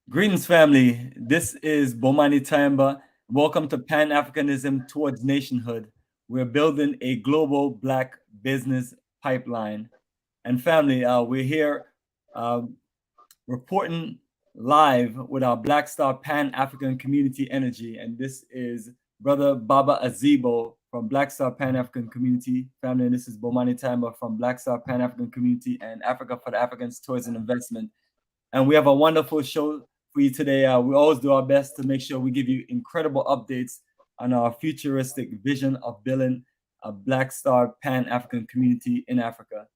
Greetings, family. This is Bomani Tyehimba. Welcome to Pan-Africanism Towards Nationhood. We're building a global Black business pipeline. And family, we're here reporting live with our Black Star Pan-African Community Energy. And this is Brother Baba Azibo from Black Star Pan-African Community family. And this is Bomani Tyehimba from Black Star Pan-African Community and Africa for the Africans Towards an Investment. And we have a wonderful show for you today. We always do our best to make sure we give you incredible updates on our futuristic vision of building a Black Star Pan-African community in Africa.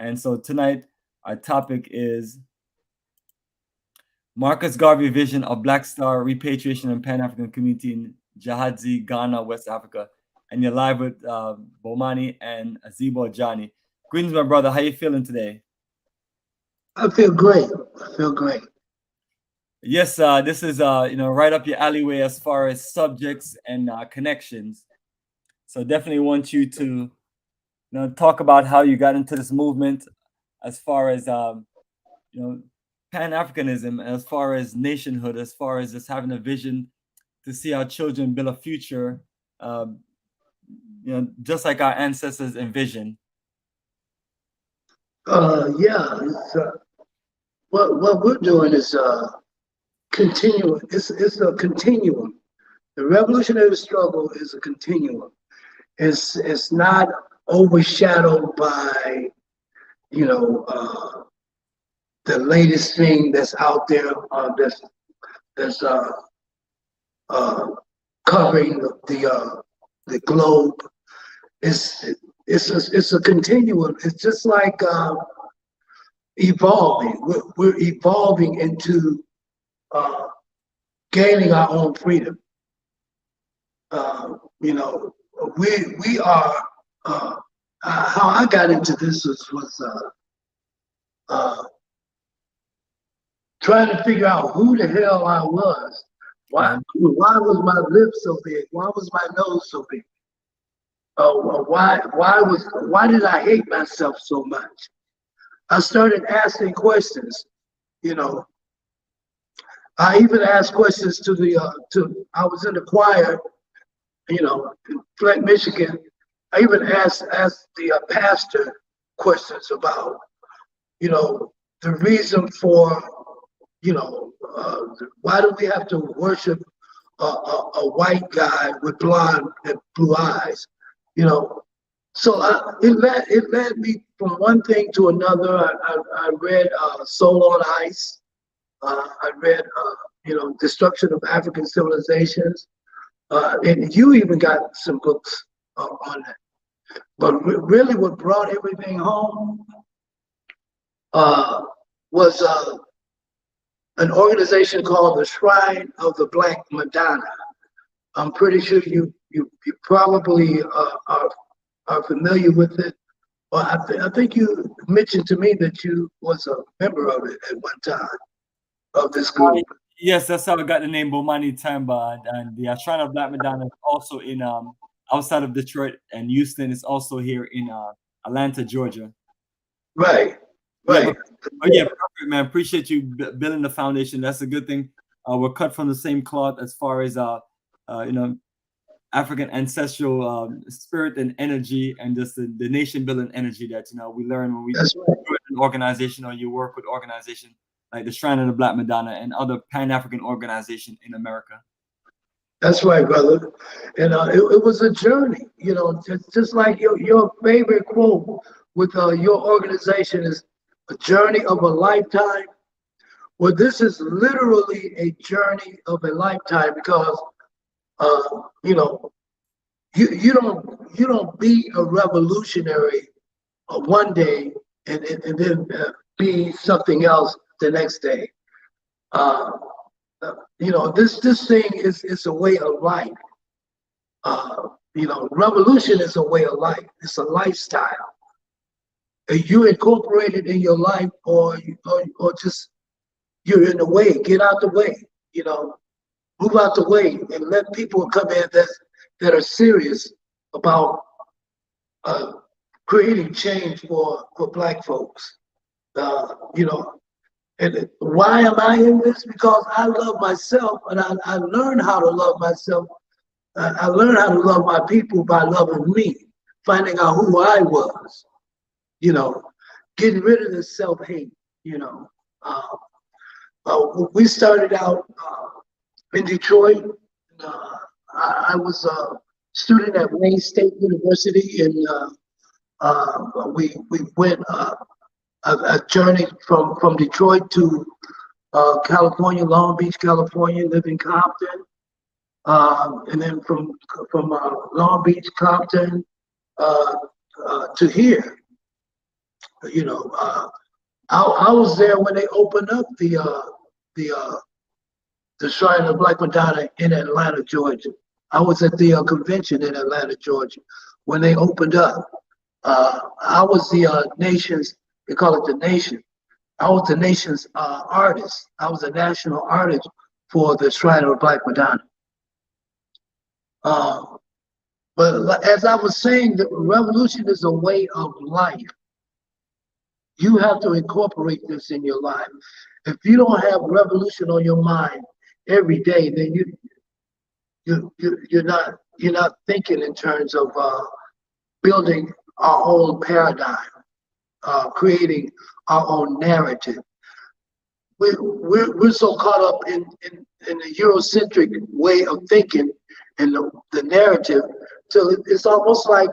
And so tonight, our topic is Marcus Garvey vision of Black Star Repatriation and Pan-African community in Gyaahadze, Ghana, West Africa. And you're live with Bomani and Azibo Johnny. Greetings, my brother. How you feeling today? I feel great. I feel great. Yes, this is right up your alleyway as far as subjects and connections. So definitely want you to talk about how you got into this movement, as far as Pan-Africanism, as far as nationhood, as far as just having a vision to see our children build a future, just like our ancestors envisioned. Yeah, what we're doing is continuum. It's a continuum. The revolutionary struggle is a continuum. It's not overshadowed by the latest thing that's out there that's covering the globe. It's a continuum. It's just like evolving. We're evolving into gaining our own freedom. We are. How I got into this was trying to figure out who the hell I was. Why was my lips so big? Why was my nose so big? Why did I hate myself so much? I started asking questions. I even asked questions to I was in the choir, in Flint, Michigan. I even asked the pastor questions about, the reason for, why do we have to worship a white guy with blonde and blue eyes? So it led me from one thing to another. I read Soul on Ice. I read Destruction of African Civilizations, and you even got some books on that. But really, what brought everything home was an organization called the Shrine of the Black Madonna. I'm pretty sure you probably are familiar with it. Well, I think you mentioned to me that you was a member of it at one time, of this group. Yes, that's how I got the name Bomani Tyehimba. And the Shrine of Black Madonna is also in outside of Detroit, and Houston is also here in Atlanta, Georgia. Right. Yeah, perfect, man. Appreciate you building the foundation. That's a good thing. We're cut from the same cloth as far as African ancestral spirit and energy, and just the nation building energy that we learn when we do an organization, or you work with organization like the Shrine of the Black Madonna and other Pan-African organization in America. That's right, brother. And it was a journey, just like your favorite quote with your organization is a journey of a lifetime. Well, this is literally a journey of a lifetime, because you don't be a revolutionary one day and then be something else the next day. This thing is a way of life. Revolution is a way of life. It's a lifestyle. You incorporate it in your life, or just you're in the way. Get out the way. Move out the way and let people come in that are serious about creating change for Black folks. And why am I in this? Because I love myself, and I learned how to love myself. I learned how to love my people by loving me, finding out who I was, you know, getting rid of the self-hate, you know. We started out in Detroit. I was a student at Wayne State University, and we went a journey from Detroit to California, Long Beach, California, lived in Compton, and then from Long Beach, Compton to here. You know, I was there when they opened up the Shrine of Black Madonna in Atlanta, Georgia. I was at the convention in Atlanta, Georgia, when they opened up. I was the nation's, they call it the nation. I was the nation's artist. I was a national artist for the Shrine of Black Madonna. But as I was saying, the revolution is a way of life. You have to incorporate this in your life. If you don't have revolution on your mind every day, then you're not thinking in terms of building our own paradigm, creating our own narrative. We're so caught up in the Eurocentric way of thinking and the narrative till it's almost like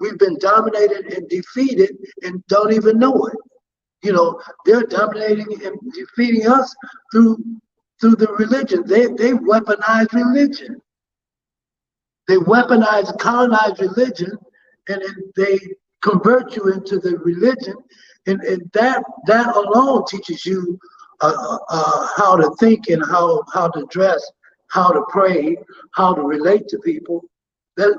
we've been dominated and defeated and don't even know it. You know, they're dominating and defeating us through the religion. They weaponize religion. They weaponize, colonize religion, and then they convert you into the religion, and that alone teaches you how to think and how to dress, how to pray, how to relate to people. That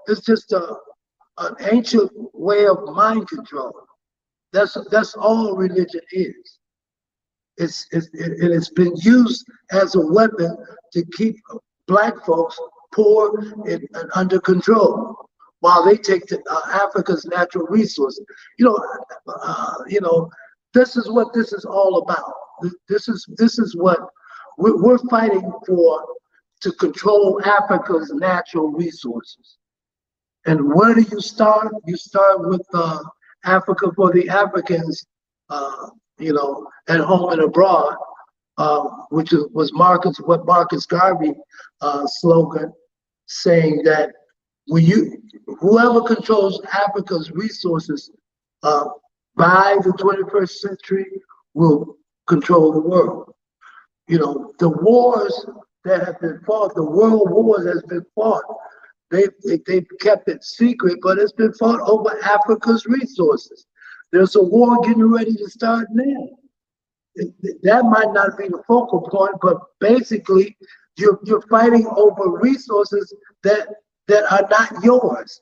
it's just an ancient way of mind control. That's all religion is. It's been used as a weapon to keep Black folks poor and under control, while they take Africa's natural resources. You know, this is what this is all about. This is what we're fighting for, to control Africa's natural resources. And where do you start? You start with Africa for the Africans, you know, at home and abroad, which was what Marcus Garvey slogan, saying that whoever controls Africa's resources by the 21st century will control the world. You know, the wars that have been fought, the world wars has been fought. They've kept it secret, but it's been fought over Africa's resources. There's a war getting ready to start now. That might not be the focal point, but basically you're fighting over resources that are not yours.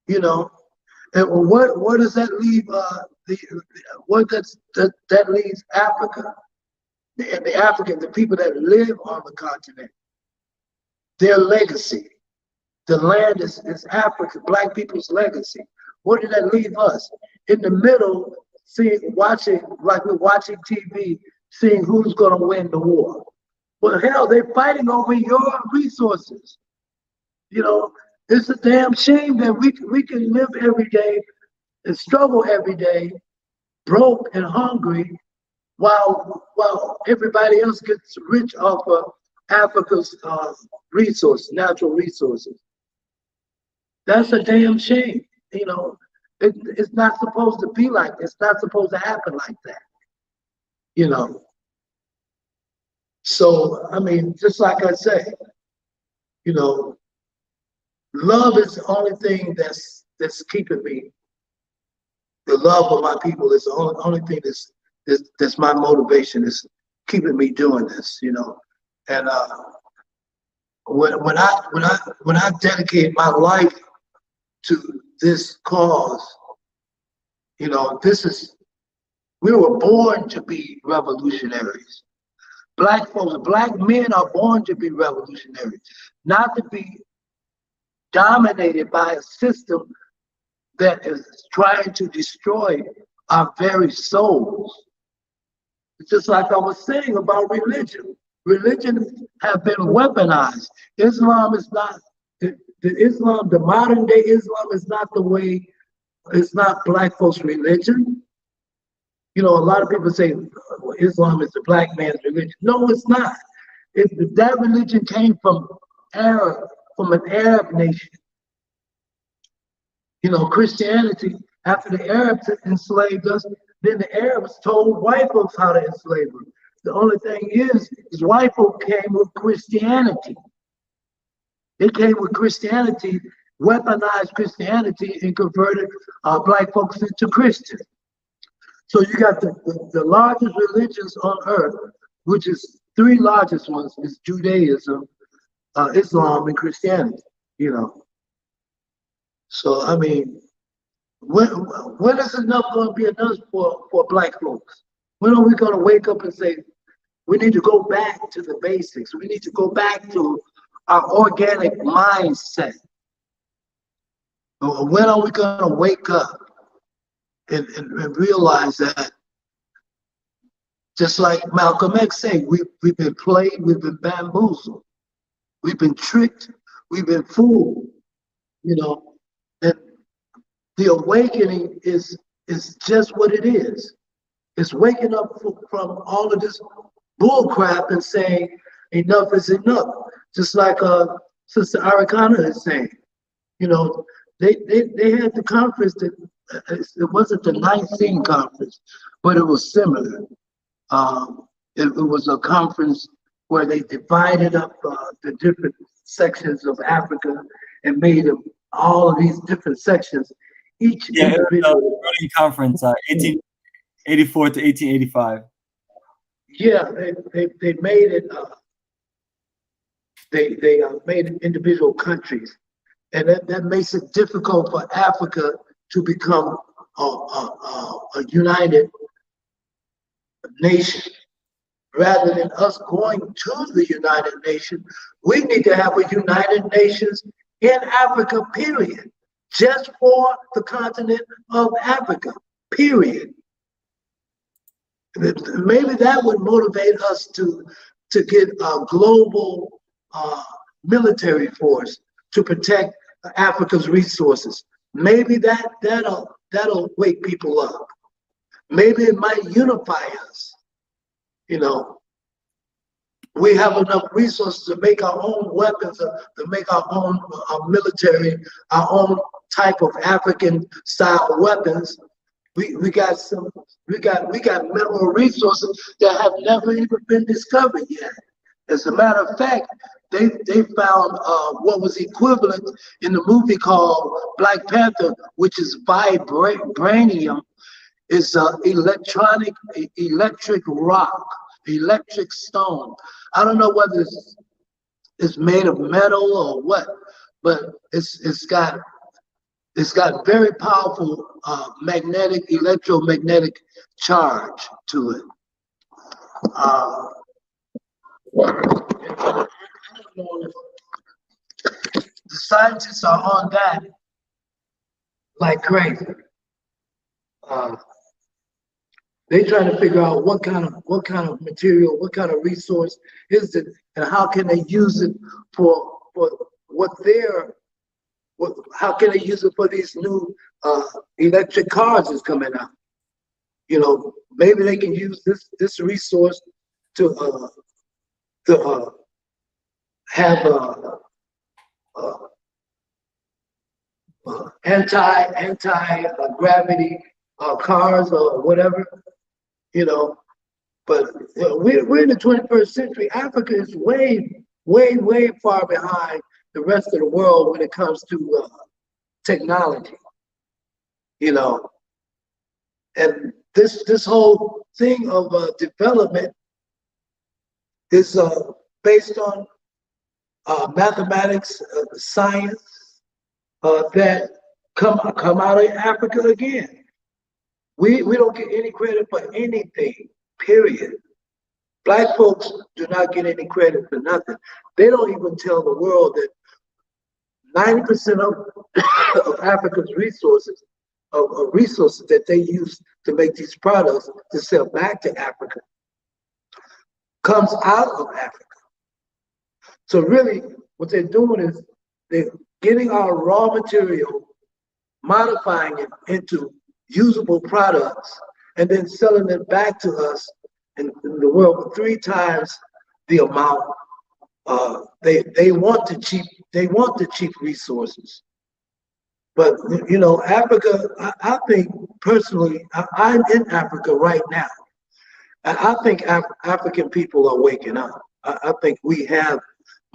You know, and what does that leave? That leaves Africa, the people that live on the continent, their legacy. The land is Africa, Black people's legacy. What did that leave us? In the middle, watching TV, seeing who's going to win the war. Well, hell, they're fighting over your resources. You know, it's a damn shame that we can live every day and struggle every day, broke and hungry, while everybody else gets rich off of Africa's resources, natural resources. That's a damn shame. You know, it's not supposed to be like this. It's not supposed to happen like that. You know. So, I mean, just like I say, you know, love is the only thing that's keeping me. The love of my people is the only thing that's my motivation, is keeping me doing this, you know. And when I dedicate my life to this cause, you know, we were born to be revolutionaries. Black folks, Black men are born to be revolutionaries, not to be dominated by a system that is trying to destroy our very souls. It's just like I was saying about religion. Religion have been weaponized. Islam is not, the modern day Islam is not the way, it's not black folks' religion. You know, a lot of people say well, Islam is the black man's religion. No, it's not. That religion came from an Arab nation. You know, Christianity, after the Arabs enslaved us, then the Arabs told white folks how to enslave them. The only thing is white folk came with Christianity. They came with Christianity, weaponized Christianity, and converted black folks into Christians. So you got the largest religions on earth, which is three largest ones, is Judaism, Islam, and Christianity, you know. So, I mean, when is enough going to be enough for black folks? When are we going to wake up and say, we need to go back to the basics. We need to go back to our organic mindset. When are we going to wake up and realize that, just like Malcolm X said, we've been played, we've been bamboozled, we've been tricked, we've been fooled, you know. And the awakening is just what it is. It's waking up from all of this bull crap and saying enough is enough. Just like Sister Arikana is saying, you know, they had the conference that it wasn't the Nicene conference, but it was similar. It was a conference where they divided up the different sections of Africa and made them all of these different sections. Each individual conference, 1884 to 1885. Yeah, they made it. They made it individual countries, and that makes it difficult for Africa to become a united nation. Rather than us going to the United Nations, we need to have a United Nations in Africa, period. Just for the continent of Africa, period. Maybe that would motivate us to get a global military force to protect Africa's resources. Maybe that'll wake people up. Maybe it might unify us. You know, we have enough resources to make our own weapons, to make our own military, our own type of African style weapons. We got mineral resources that have never even been discovered yet. As a matter of fact, they found what was equivalent in the movie called Black Panther, which is vibranium, is electric rock, electric stone. I don't know whether it's made of metal or what, but it's got very powerful electromagnetic charge to it. The scientists are on that like crazy. They trying to figure out what kind of material, what kind of resource is it, and how can they use it for how can they use it for these new electric cars that's coming out? You know, maybe they can use this resource to have anti-gravity cars or whatever, you know. But we're in the 21st century. Africa is way far behind the rest of the world when it comes to technology, you know. And this whole thing of development is based on mathematics, science that come out of Africa again. We don't get any credit for anything, period. Black folks do not get any credit for nothing. They don't even tell the world that 90% of Africa's resources that they use to make these products to sell back to Africa comes out of Africa. So really, what they're doing is they're getting our raw material, modifying it into usable products, and then selling it back to us in the world for 3 times the amount. They want the cheap resources. But you know, Africa, I think personally, I'm in Africa right now. And I think African people are waking up. I think we have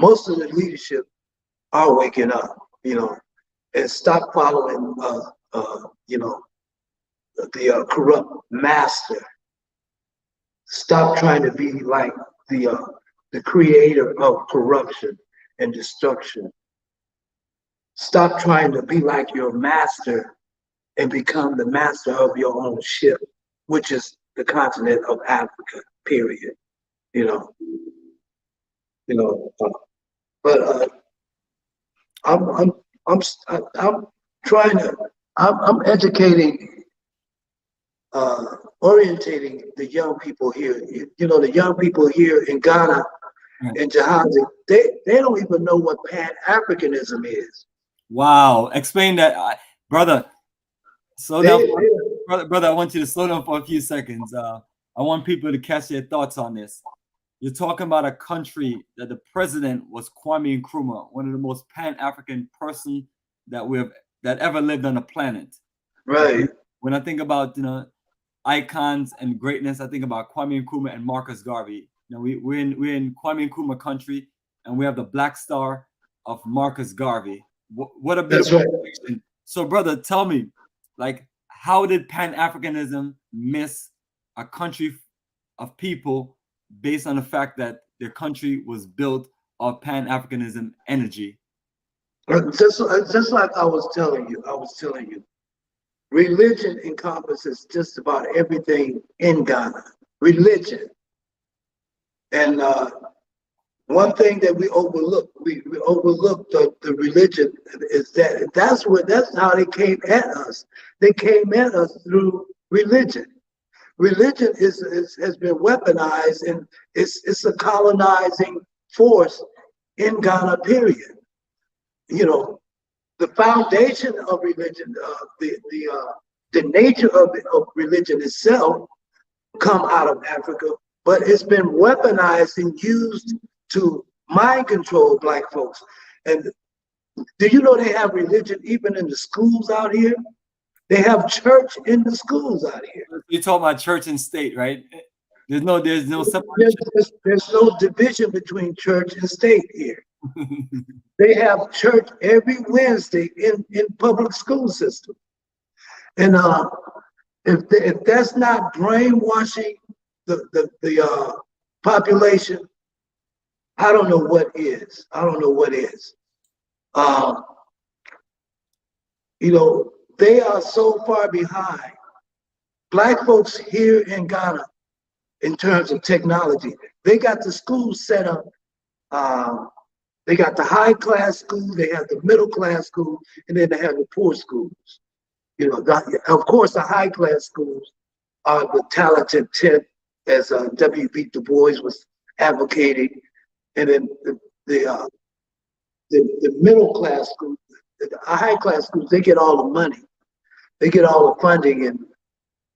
most of the leadership are waking up, you know, and stop following, you know, the corrupt master. Stop trying to be like the creator of corruption and destruction. Stop trying to be like your master and become the master of your own ship, which is the continent of Africa. Period. You know. But I'm trying to. I'm educating, orientating the young people here. You know, the young people here in Ghana and Gyaahadze, they don't even know what Pan-Africanism is. Wow, explain that, brother. Slow down, brother. I want you to slow down for a few seconds. I want people to catch their thoughts on this. You're talking about a country that the president was Kwame Nkrumah, one of the most Pan-African person that ever lived on the planet. Right. When I think about, you know, icons and greatness, I think about Kwame Nkrumah and Marcus Garvey. You know, we're in Kwame Nkrumah country, and we have the Black Star of Marcus Garvey. What a beautiful connection. So, brother, tell me, like, how did Pan-Africanism miss a country of people based on the fact that their country was built of Pan-Africanism energy? Just like I was telling you, religion encompasses just about everything in Ghana. Religion. And one thing that we overlook the religion is that's how they came at us. They came at us through religion. Religion has been weaponized, and it's a colonizing force in Ghana, period. You know, the foundation of religion, the nature of religion itself come out of Africa, but it's been weaponized and used to mind control Black folks. And do you know they have religion even in the schools out here? They have church in the schools out here. You're talking about church and state, right? There's no separation. There's no division between church and state here. They have church every Wednesday in public school system. And if that's not brainwashing the population, I don't know what is. You know, they are so far behind. Black folks here in Ghana, in terms of technology, they got the schools set up. They got the high class schools, they have the middle class schools, and then they have the poor schools. You know, of course, the high class schools are the talented 10th, as W.B. Du Bois was advocating, and then the middle class schools, the high class schools, they get all the money, they get all the funding, and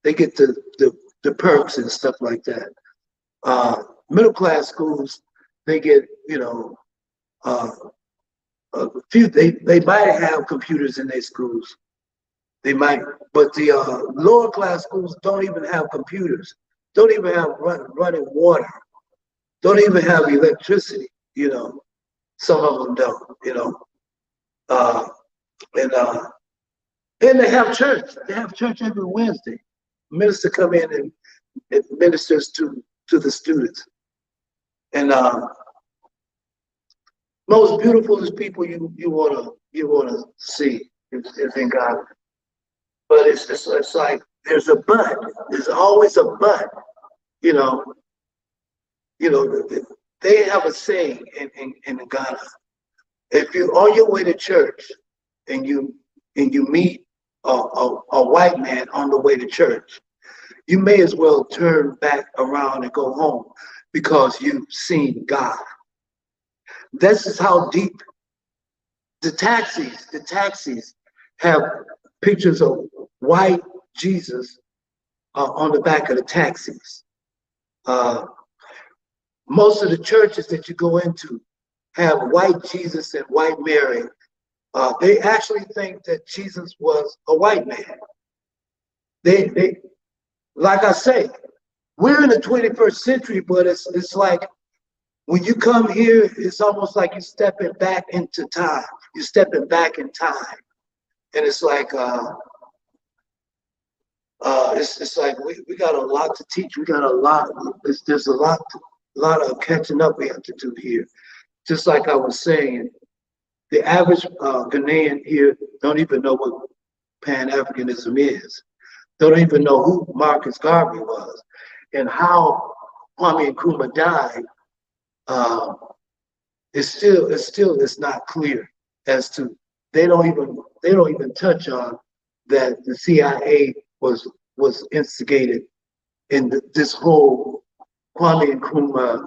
they get the perks and stuff like that. Middle class schools, they get, you know, a few. They might have computers in their schools. They might, but the lower class schools don't even have computers. Don't even have running water. Don't even have electricity. You know, some of them don't. You know, and they have church. They have church every Wednesday. Minister come in and ministers to the students. And most beautiful people you wanna see is in God. But it's like there's a but. There's always a but. You know, they have a saying in Ghana. If you're on your way to church and you meet a white man on the way to church, you may as well turn back around and go home because you've seen God. This is how deep the taxis have pictures of white Jesus on the back of the taxis. Most of the churches that you go into have white Jesus and white Mary. They actually think that Jesus was a white man. They like I say, we're in the 21st century, but it's like when you come here, it's almost like you're stepping back into time. You're stepping back in time, and it's like it's like we got a lot to teach. We got a lot. There's a lot of catching up we have to do here. Just like I was saying, the average Ghanaian here don't even know what Pan-Africanism is. They don't even know who Marcus Garvey was and how Kwame Nkrumah died. It's not clear as to they don't even touch on that the CIA was instigated in this whole Kwame Nkrumah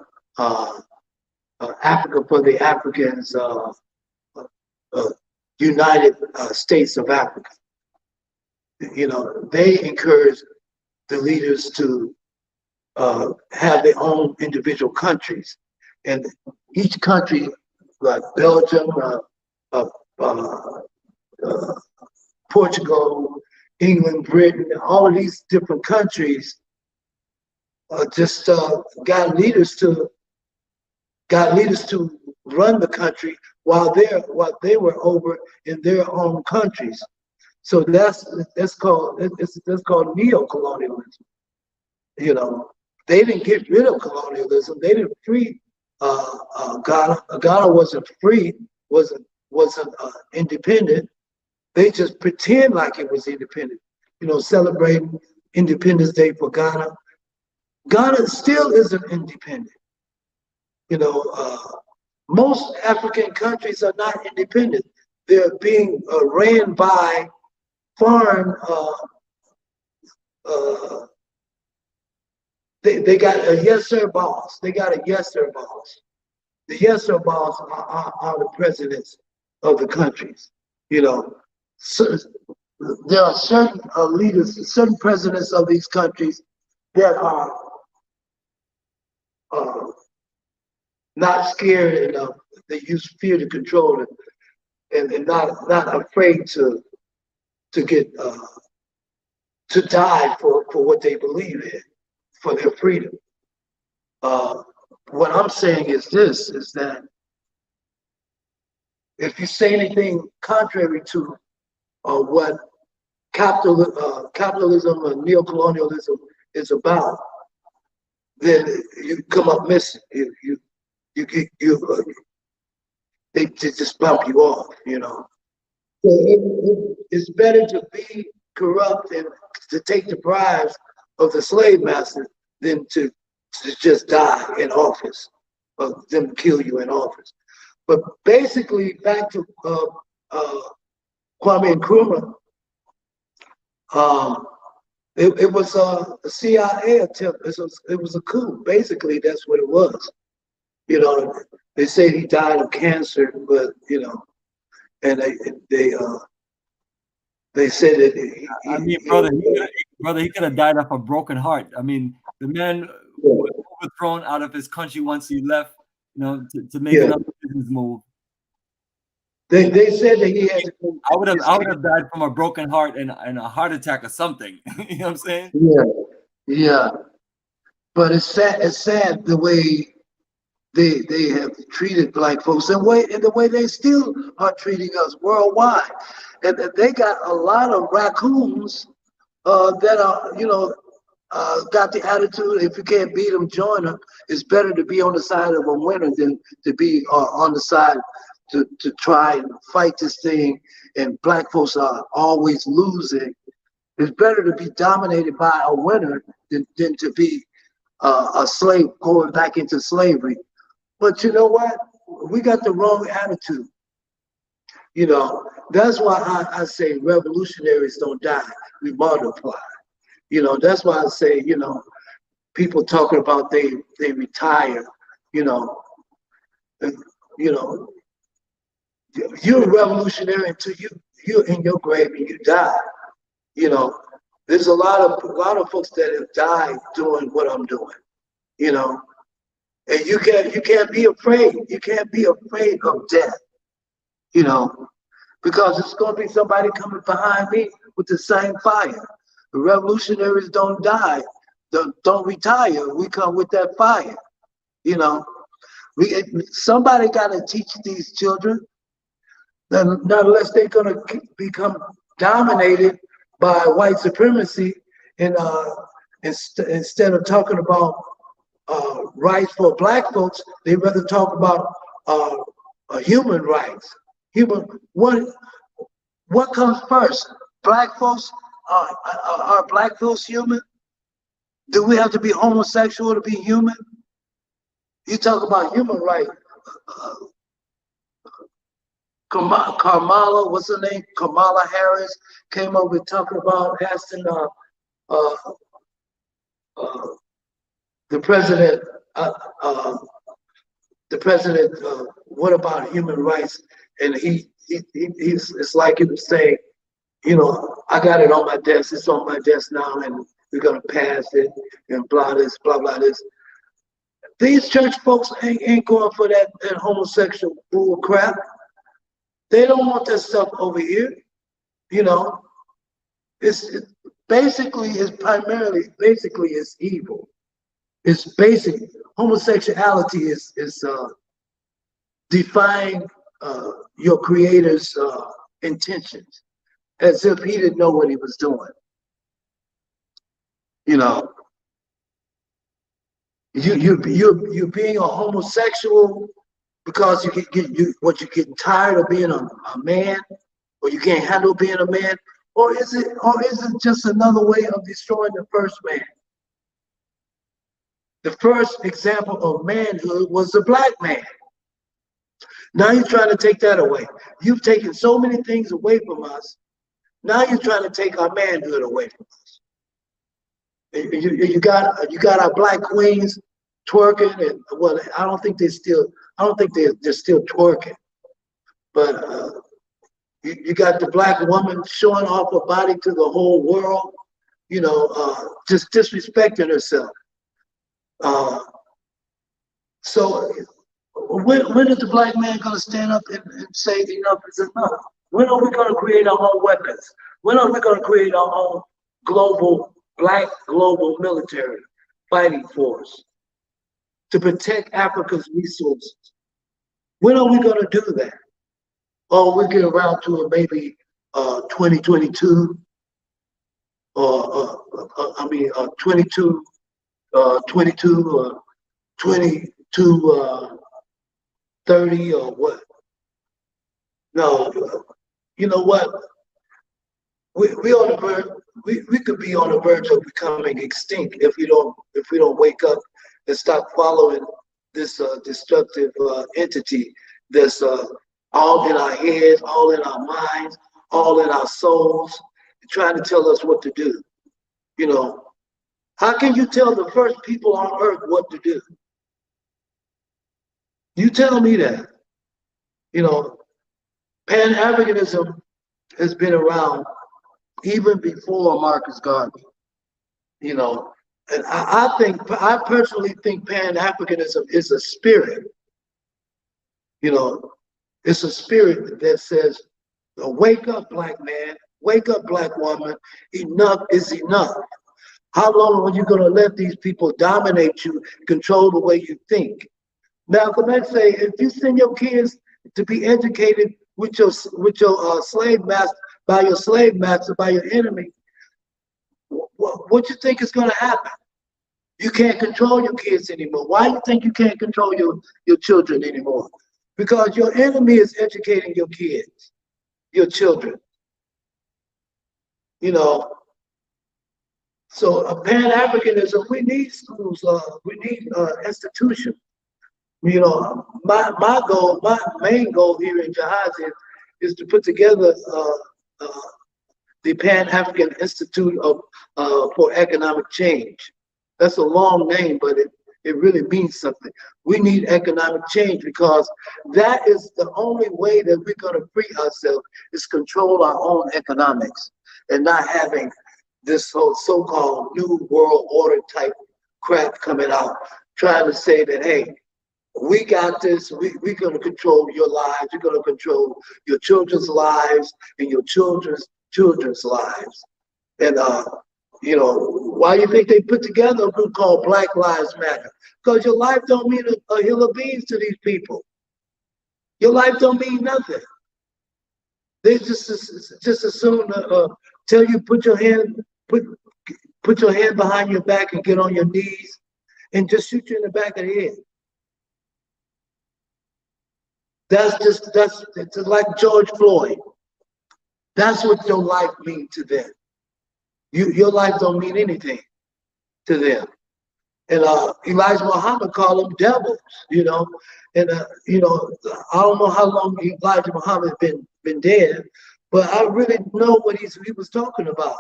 Africa for the Africans United States of Africa. You know, they encourage the leaders to have their own individual countries, and each country, like Belgium, Portugal, England, Britain, all of these different countries just got leaders to run the country while they were over in their own countries. So that's called neo-colonialism. You know, they didn't get rid of colonialism. They didn't free Ghana. Ghana wasn't free, wasn't independent. They just pretend like it was independent. You know, celebrating Independence Day for Ghana. Ghana still isn't independent. You know, most African countries are not independent. They're being ran by foreign. They got a yes sir boss. They got a yes sir boss. The yes sir boss are the presidents of the countries. You know, so there are certain leaders, certain presidents of these countries that are not scared enough. They use fear to control it, and not afraid to get to die for what they believe in, for their freedom. What I'm saying is this: is that if you say anything contrary to what capitalism or neocolonialism is about, then you come up missing. They just bump you off, you know. So it's better to be corrupt and to take the bribes of the slave master than to just die in office, or them kill you in office. But basically, back to Kwame Nkrumah, it was a CIA attempt. It was a coup. Basically, that's what it was. You know, they say he died of cancer, but you know, and they said that he could have died of a broken heart. I mean, the man was overthrown out of his country once he left, you know, to make another business move. They said that he had. I would have died from a broken heart and a heart attack or something. You know what I'm saying? Yeah. But it's sad the way they have treated black folks and the way they still are treating us worldwide. And they got a lot of raccoons that are, you know, got the attitude, if you can't beat them, join them. It's better to be on the side of a winner than to be on the side to try and fight this thing. And black folks are always losing. It's better to be dominated by a winner than to be a slave going back into slavery. But you know what? We got the wrong attitude. You know, that's why I say revolutionaries don't die, we multiply. You know, that's why I say, you know, people talking about they retire, you know, and, you know, you're a revolutionary until you're in your grave and you die. You know, there's a lot of folks that have died doing what I'm doing, you know. And you can't be afraid. You can't be afraid of death, you know, because it's gonna be somebody coming behind me with the same fire. The revolutionaries don't die, don't retire. We come with that fire, you know. Somebody gotta teach these children that not unless they're gonna become dominated by white supremacy and instead of talking about rights for black folks, they rather talk about human rights. What comes first? Black folks are black folks human? Do we have to be homosexual to be human? You talk about human rights. Kamala, what's her name? Kamala Harris came up with talking about asking the president, what about human rights? And it's like he was saying, you know, I got it on my desk. It's on my desk now, and we're gonna pass it and blah this, blah blah this. These church folks ain't going for that homosexual bull crap. They don't want that stuff over here. You know, it's evil. It's basic. Homosexuality is defying your creator's intentions, as if he didn't know what he was doing. You know, you're being a homosexual because you're getting tired of being a man, or you can't handle being a man, or is it just another way of destroying the first man? The first example of manhood was the black man. Now you're trying to take that away. You've taken so many things away from us. Now you're trying to take our manhood away from us. You got our black queens twerking, and well, I don't think they're still twerking, but you got the black woman showing off her body to the whole world, you know, just disrespecting herself. So when is the black man gonna stand up and say enough is enough? When are we gonna create our own weapons? When are we gonna create our own black global military fighting force to protect Africa's resources? When are we gonna do that? Or we get around to it maybe 2022, or 22, 30 or what? No, you know what? We on the verge. We could be on the verge of becoming extinct if we don't wake up and stop following this destructive entity that's all in our heads, all in our minds, all in our souls, trying to tell us what to do. You know, how can you tell the first people on earth what to do? You tell me that. You know, Pan-Africanism has been around even before Marcus Garvey. You know, and I personally think Pan-Africanism is a spirit. You know, it's a spirit that says, wake up, black man, wake up, black woman, enough is enough. How long are you going to let these people dominate you, control the way you think? Malcolm X say, if you send your kids to be educated with your slave master, by your enemy, what you think is going to happen? You can't control your kids anymore. Why do you think you can't control your children anymore? Because your enemy is educating your kids, your children. You know, so Pan-Africanism, we need schools, we need institutions. You know, my main goal here in Gyaahadze is to put together the Pan-African Institute for Economic Change. That's a long name, but it really means something. We need economic change because that is the only way that we're going to free ourselves is control our own economics and not having this whole so-called new world order type crap coming out, trying to say that, hey, we got this, we're going to control your lives, we're going to control your children's lives and your children's lives. And, you know, why do you think they put together a group called Black Lives Matter? Because your life don't mean a hill of beans to these people. Your life don't mean nothing. They just assume tell you put your hand behind your back and get on your knees and just shoot you in the back of the head. It's like George Floyd. That's what your life means to them. Your life don't mean anything to them. And Elijah Muhammad called them devils, you know. And you know, I don't know how long Elijah Muhammad been dead, but I really know what he was talking about.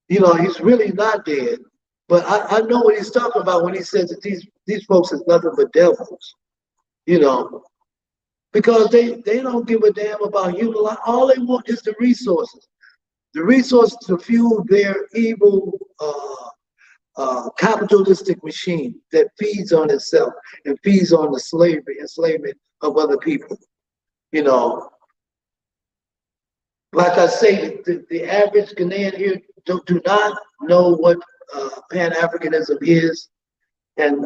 You know, he's really not dead, but I know what he's talking about when he says that these folks is nothing but devils, you know, because they don't give a damn about human life. All they want is the resources to fuel their evil capitalistic machine that feeds on itself and feeds on the enslavement of other people. You know, like I say, the average Ghanaian here do not know what Pan-Africanism is, and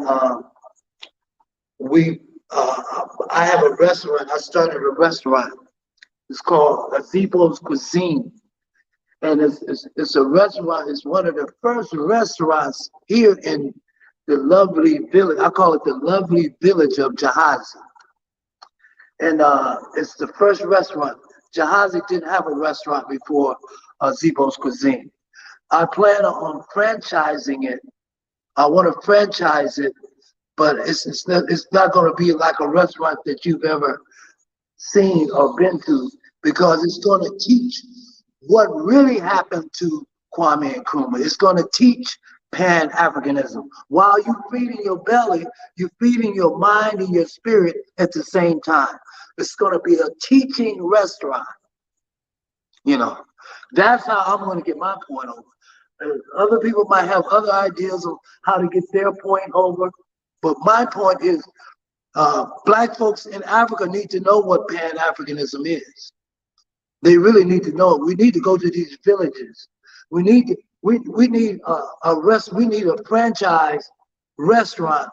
I have a restaurant. I started a restaurant. It's called Azebo's Cuisine. And it's a restaurant. It's one of the first restaurants here in the lovely village. I call it the lovely village of Gyaahadze. And it's the first restaurant. Gyaahadze didn't have a restaurant before Azebo's Cuisine. I plan on franchising it. I want to franchise it, but it's not going to be like a restaurant that you've ever seen or been to, because it's going to teach what really happened to Kwame Nkrumah. It's going to teach Pan-Africanism. While you're feeding your belly, you're feeding your mind and your spirit at the same time. It's going to be a teaching restaurant. You know, that's how I'm going to get my point over. Other people might have other ideas of how to get their point over, but my point is Black folks in Africa need to know what Pan-Africanism is. They really need to know it. We need to go to these villages. We need a franchise restaurant.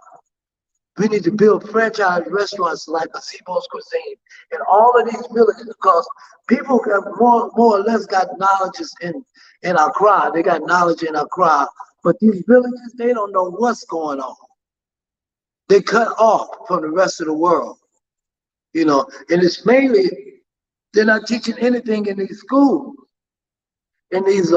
We need to build franchise restaurants like Azebo's Cuisine in all of these villages, because people have more or less got knowledge in Accra. They got knowledge in Accra, but these villages, they don't know what's going on. They cut off from the rest of the world, you know, and it's mainly, they're not teaching anything in these schools, in these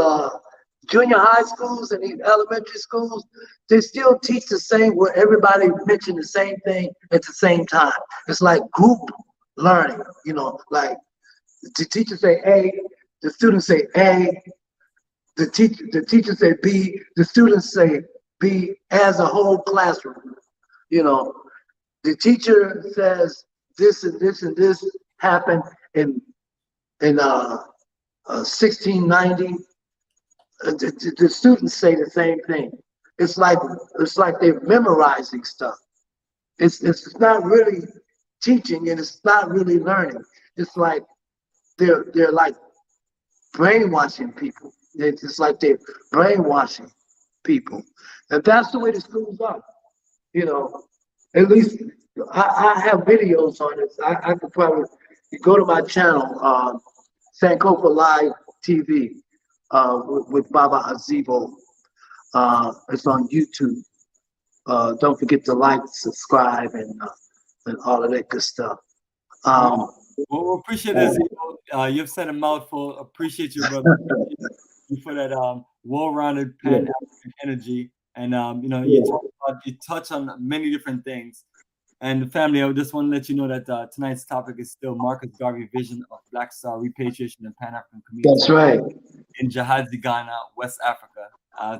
junior high schools and these elementary schools. They still teach the same, where everybody mention the same thing at the same time. It's like group learning, you know, like the teacher say A, the students say A, the teacher say B, the students say B as a whole classroom. You know, the teacher says this and this and this happened in 1690. The students say the same thing. It's like they're memorizing stuff. It's not really teaching, and it's not really learning. It's like they're like brainwashing people. It's like they're brainwashing people, and that's the way the schools are. You know, at least I have videos on this. I could probably, you go to my channel, Sankofa Live TV, with Baba Azebo. It's on YouTube. Don't forget to like, subscribe, and all of that good stuff. Well, we appreciate it, Azebo. You've said a mouthful. Appreciate you, brother. Appreciate you for that well-rounded Pan-African energy. And you know, you touch on many different things. And family, I just want to let you know that tonight's topic is still Marcus Garvey vision of Black Star repatriation and Pan-African community. That's right. In Gyaahadze, Ghana, West Africa.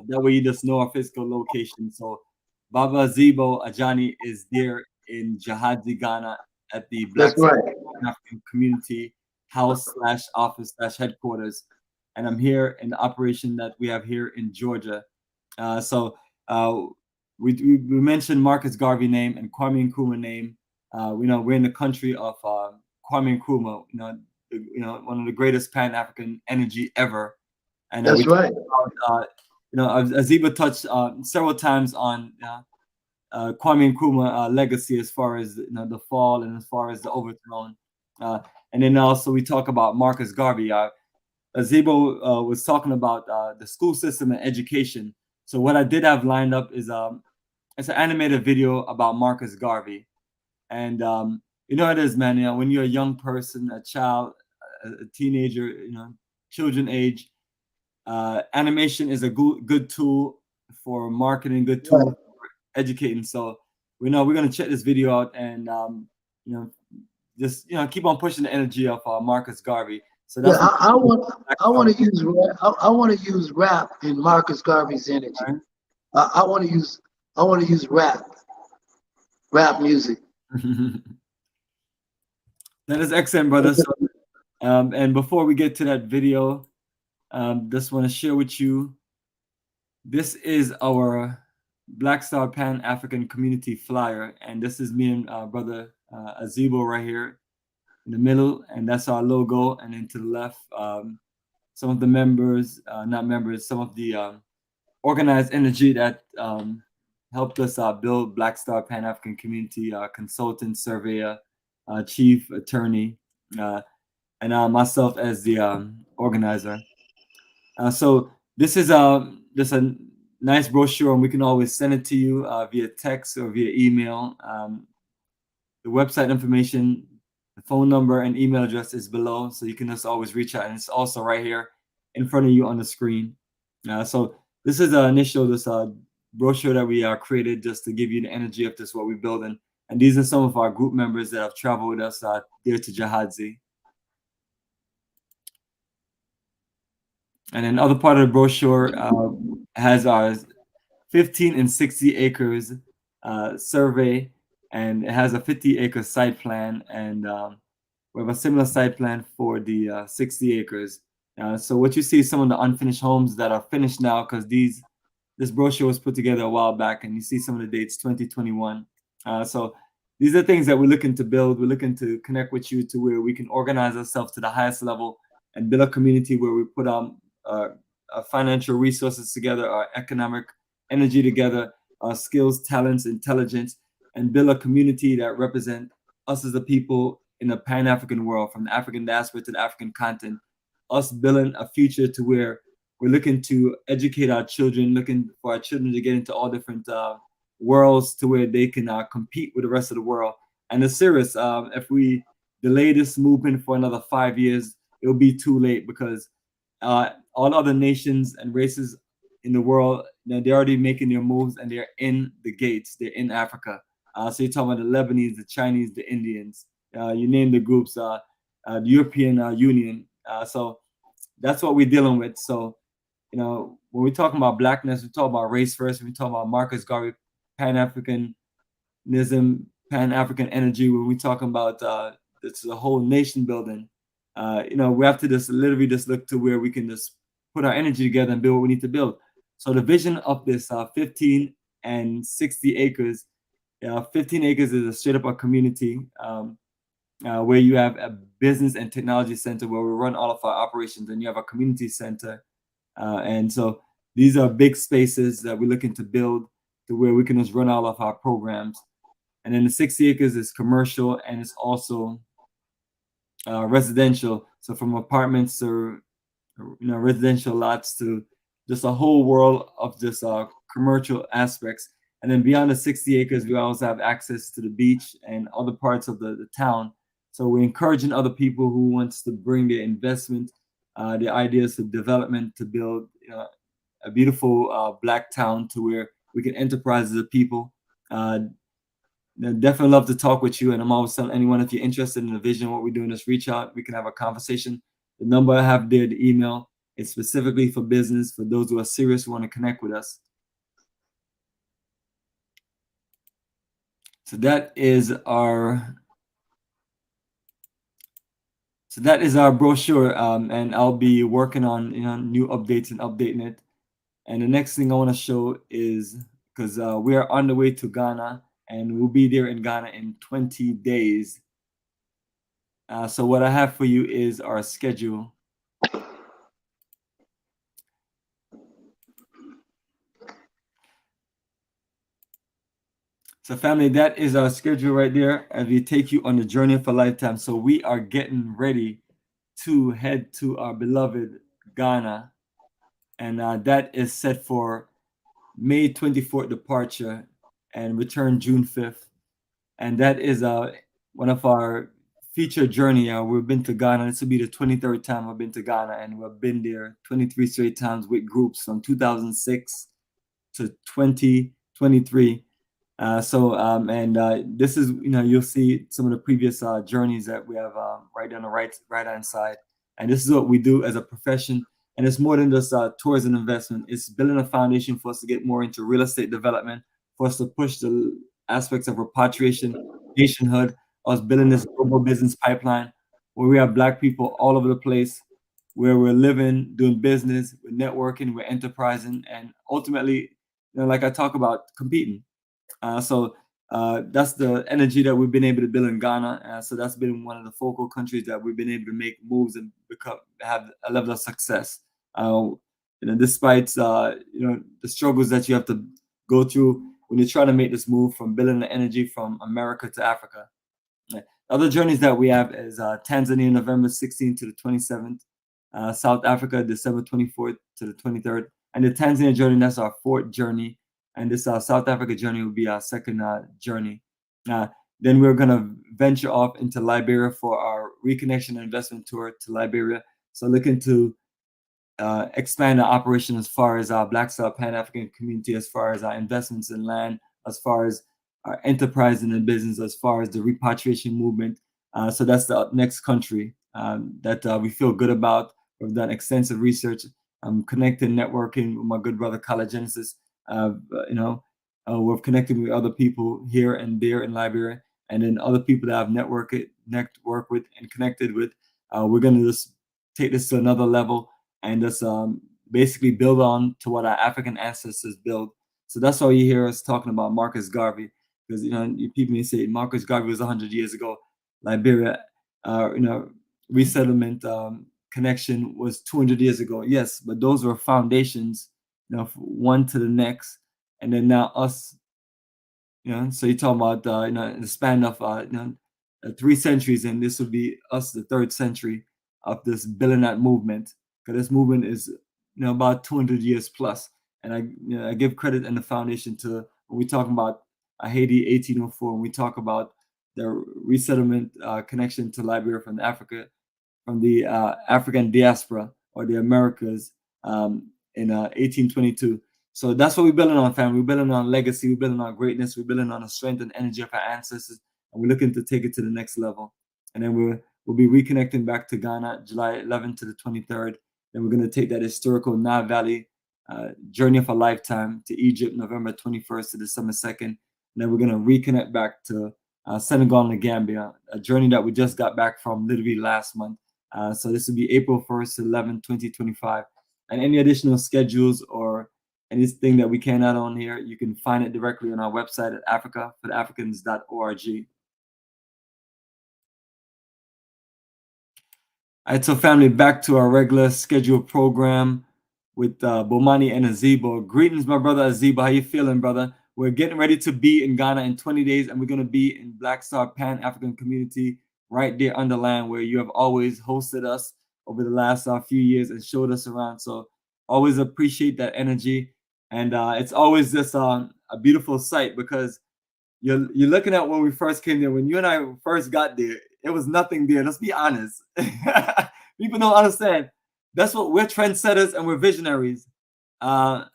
That way you just know our physical location. So Baba Zibo Ajani is there in Gyaahadze, Ghana at the Black That's right. African Community House / office / headquarters. And I'm here in the operation that we have here in Georgia. So we mentioned Marcus Garvey name and Kwame Nkrumah name. We know we're in the country of Kwame Nkrumah, one of the greatest Pan-African energy ever. And That's right. Aziba touched several times on Kwame Nkrumah legacy as far as the fall and as far as the overthrown. And then also we talk about Marcus Garvey. Azibo was talking about the school system and education. So what I did have lined up is it's an animated video about Marcus Garvey. And you know it is, man. When you're a young person, a child, a teenager, children age, animation is a good tool for marketing, good tool for educating. So we're gonna check this video out and just keep on pushing the energy of Marcus Garvey. So that's I want to use rap in Marcus Garvey's energy. Right. I want to use rap music. That is excellent, brother. So, and before we get to that video, just want to share with you. This is our Black Star Pan African Community flyer, and this is me and brother Azibo right here in the middle, and that's our logo. And then to the left, some of the members, not members, some of the organized energy that helped us build Black Star Pan African Community, consultant, surveyor, chief attorney, and myself as the organizer. So this is just a nice brochure, and we can always send it to you via text or via email. The website information, the phone number and email address is below, so you can just always reach out, and it's also right here in front of you on the screen. So this is this brochure that we created just to give you the energy of this, what we're building. And these are some of our group members that have traveled with us there to Gyaahadze. And then other part of the brochure has our 15 and 60 acres survey, and it has a 50-acre site plan, and we have a similar site plan for the 60 acres. So what you see is some of the unfinished homes that are finished now, because this brochure was put together a while back, and you see some of the dates 2021. So these are things that we're looking to build. We're looking to connect with you to where we can organize ourselves to the highest level and build a community where we put our financial resources together, our economic energy together, our skills, talents, intelligence, and build a community that represent us as a people in the Pan-African world, from the African diaspora to the African continent, us building a future to where we're looking to educate our children, looking for our children to get into all different worlds to where they can compete with the rest of the world. And it's serious. If we delay this movement for another 5 years, it'll be too late, because all other nations and races in the world, they're already making their moves, and they're in the gates. They're in Africa. So you're talking about the Lebanese, the Chinese, the Indians. You name the groups, the European Union. So that's what we're dealing with. So, when we're talking about blackness, we talk about race first. We talk about Marcus Garvey, Pan-Africanism, Pan-African energy. When we're talking about it's the whole nation building, we have to just literally just look to where we can just put our energy together and build what we need to build. So the vision of this 15 and 60 acres, 15 acres is a straight up a community where you have a business and technology center where we run all of our operations, and you have a community center. And so these are big spaces that we're looking to build to where we can just run all of our programs. And then the 60 acres is commercial, and it's also residential. So from apartments to residential lots to just a whole world of just commercial aspects. And then beyond the 60 acres, we also have access to the beach and other parts of the town. So we're encouraging other people who wants to bring their investment, their ideas of development to build a beautiful black town to where we can enterprise as a people. definitely love to talk with you. And I'm always telling anyone, if you're interested in the vision, what we're doing, just reach out. We can have a conversation. The number I have there, the email, is specifically for business, for those who are serious, who want to connect with us. So that is our brochure, and I'll be working on new updates and updating it. And the next thing I want to show is, because we are on the way to Ghana, and we'll be there in Ghana in 20 days. So what I have for you is our schedule. So family, that is our schedule right there as we take you on the journey of a lifetime. So we are getting ready to head to our beloved Ghana, and that is set for May 24th departure and return June 5th. And that is one of our feature journey. We've been to Ghana. This will be the 23rd time I've been to Ghana, and we've been there 23 straight times with groups from 2006 to 2023. This is, you'll see some of the previous journeys that we have right down the right hand side. And this is what we do as a profession. And it's more than just tourism investment. It's building a foundation for us to get more into real estate development, for us to push the aspects of repatriation, nationhood, us building this global business pipeline where we have Black people all over the place, where we're living, doing business, we're networking, we're enterprising, and ultimately, like I talk about, competing. That's the energy that we've been able to build in Ghana. So that's been one of the focal countries that we've been able to make moves and have a level of success. Despite the struggles that you have to go through when you're trying to make this move from building the energy from America to Africa. Other journeys that we have is Tanzania, November 16th to the 27th, South Africa, December 24th to the 23rd, and the Tanzania journey, that's our fourth journey. And this South Africa journey will be our second journey. Then we're going to venture off into Liberia for our reconnection and investment tour to Liberia. So looking to expand our operation as far as our Black Star Pan-African community, as far as our investments in land, as far as our enterprise in the business, as far as the repatriation movement. So that's the next country that we feel good about. We've done extensive research. I'm connected, networking with my good brother, Kala Genesis. We're connected with other people here and there in Liberia, and then other people that I've networked with and connected with. We're going to just take this to another level and just basically build on to what our African ancestors built. So that's why you hear us talking about Marcus Garvey, because people may say Marcus Garvey was 100 years ago. Liberia, resettlement connection was 200 years ago. Yes, but those were foundations, one to the next, and then now us. So you're talking about in the span of 3 centuries, and this would be us, the 3rd century of this building that movement. Because this movement is about 200 years plus, and I give credit and the foundation to when we talk about Haiti 1804, when we talk about the resettlement connection to Liberia from Africa, from the African diaspora or the Americas in 1822. So that's what we're building on, family. We're building on legacy. We're building on greatness. We're building on the strength and energy of our ancestors, and we're looking to take it to the next level. And then we'll be reconnecting back to Ghana, July 11th to the 23rd. Then we're going to take that historical Nile Valley journey of a lifetime to Egypt, November 21st to December 2nd. And then we're going to reconnect back to Senegal and the Gambia, a journey that we just got back from literally last month. So this will be April 1st to 11th, 2025. And any additional schedules or anything that we can add on here, you can find it directly on our website at africafortheafricans.org. All right, so family, back to our regular scheduled program with Bomani and Azebo. Greetings, my brother Azebo. How you feeling, brother? We're getting ready to be in Ghana in 20 days, and we're going to be in Black Star Pan-African community right there on the land where you have always hosted us over the last few years and showed us around. So always appreciate that energy. And it's always just a beautiful sight, because you're looking at when we first came there. When you and I first got there, it was nothing there. Let's be honest. People don't understand. That's what we're trendsetters and we're visionaries. I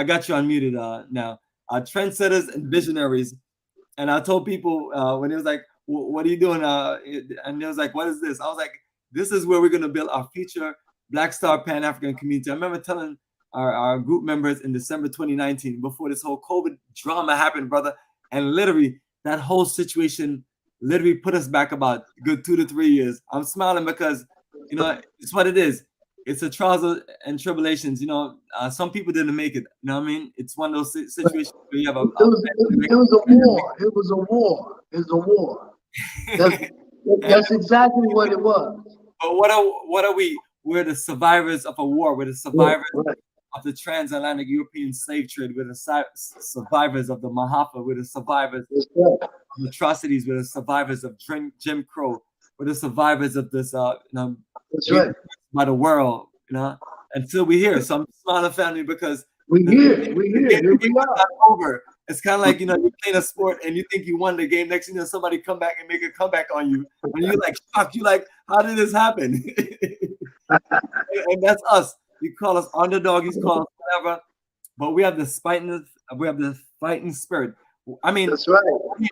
got you unmuted now. Trendsetters and visionaries. And I told people when it was like, what are you doing? And it was like, what is this? I was like, this is where we're going to build our future Black Star Pan-African community. I remember telling our group members in December 2019, before this whole COVID drama happened, brother. And literally that whole situation literally put us back about good 2 to 3 years. I'm smiling because, you know, it's what it is. It's a trials and tribulations. You know, some people didn't make it. You know what I mean? It's one of those situations where you have it was a war. It was a war. It was a war. That's exactly what it was. But what are we? We're the survivors of a war. We're the survivors of the transatlantic European slave trade. We're the survivors of the Mahafla. We're the survivors of atrocities. We're the survivors of Jim Crow. We're the survivors of this, by the world, you know. Until we hear, so I'm smiling, family, because we hear. Here we are. Over. It's kind of like, you know, you're playing a sport and you think you won the game. Next thing you know, somebody come back and make a comeback on you, and you're like shocked. You're like, how did this happen? And that's us. You call us underdogs, you call us whatever, but we have the fighting spirit. I mean, that's right,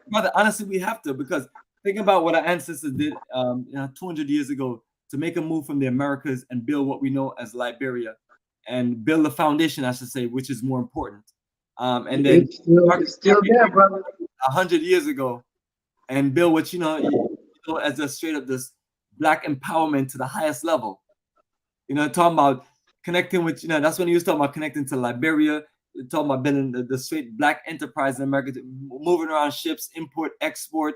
brother. Honestly, we have to, because think about what our ancestors did, 200 years ago, to make a move from the Americas and build what we know as Liberia, and build a foundation, I should say, which is more important. And then it's still there, brother. 100 years ago, and build what you know as a straight up this Black empowerment to the highest level. You know, talking about connecting with, you know, that's when he was talking about connecting to Liberia, talking about building the straight Black enterprise in America, moving around ships, import, export,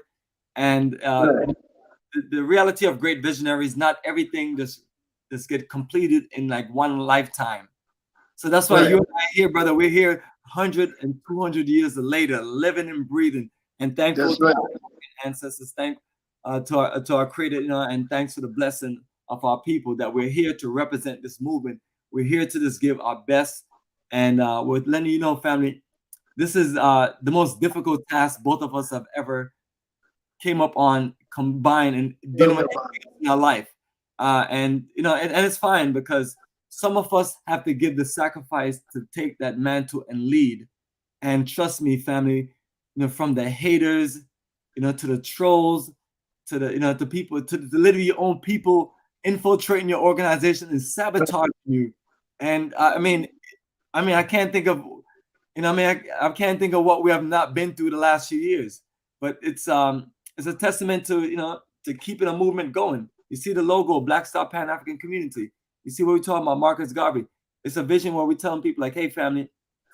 and the reality of great visionaries. Not everything just get completed in like one lifetime. So that's why you and I here, brother. We're here 100 and 200 years later, living and breathing, and thankful to our ancestors. Thank to our Creator, you know, and thanks for the blessing of our people that we're here to represent this movement. We're here to just give our best, and we're letting you know, family, this is the most difficult task both of us have ever came up on, combined and dealing with in our life. And you know, and it's fine, because some of us have to give the sacrifice to take that mantle and lead. And trust me, family, you know, from the haters, you know, to the trolls, to the, you know, to people, to literally your own people infiltrating your organization and sabotaging you. And I mean, I can't think of, you know, I can't think of what we have not been through the last few years. But it's a testament to, you know, to keeping a movement going. You see the logo, Black Star Pan African Community. You see what we're talking about, Marcus Garvey. It's a vision where we're telling people like, hey, family,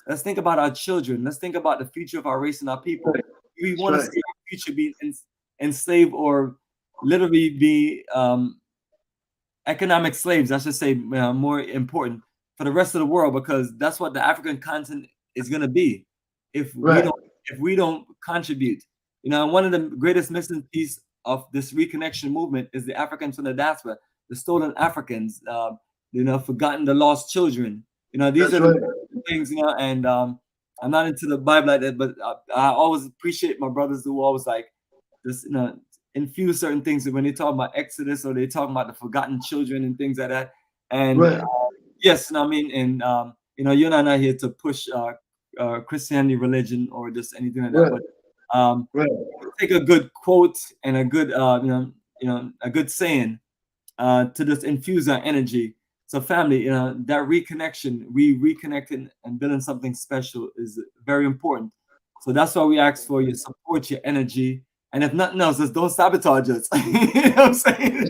let's think about our children. Let's think about the future of our race and our people. We want to see our future be enslaved, or literally be economic slaves, I should say, more important for the rest of the world, because that's what the African continent is going to be if we don't contribute. You know, one of the greatest missing piece of this reconnection movement is the Africans from the diaspora, the stolen Africans, you know, forgotten, the lost children. You know, these are the things, you know, and I'm not into the Bible like that, but I always appreciate my brothers who always like this, you know, infuse certain things when they talk about Exodus, or they talk about the forgotten children and things like that. And yes, you know what I mean? And you know, you're not here to push Christianity, religion, or just anything like that. But take a good quote and a good a good saying to just infuse our energy. So family, you know, that reconnection, reconnecting and building something special is very important. So that's why we ask for your support, your energy, and if nothing else, just don't sabotage us. You know what I'm saying?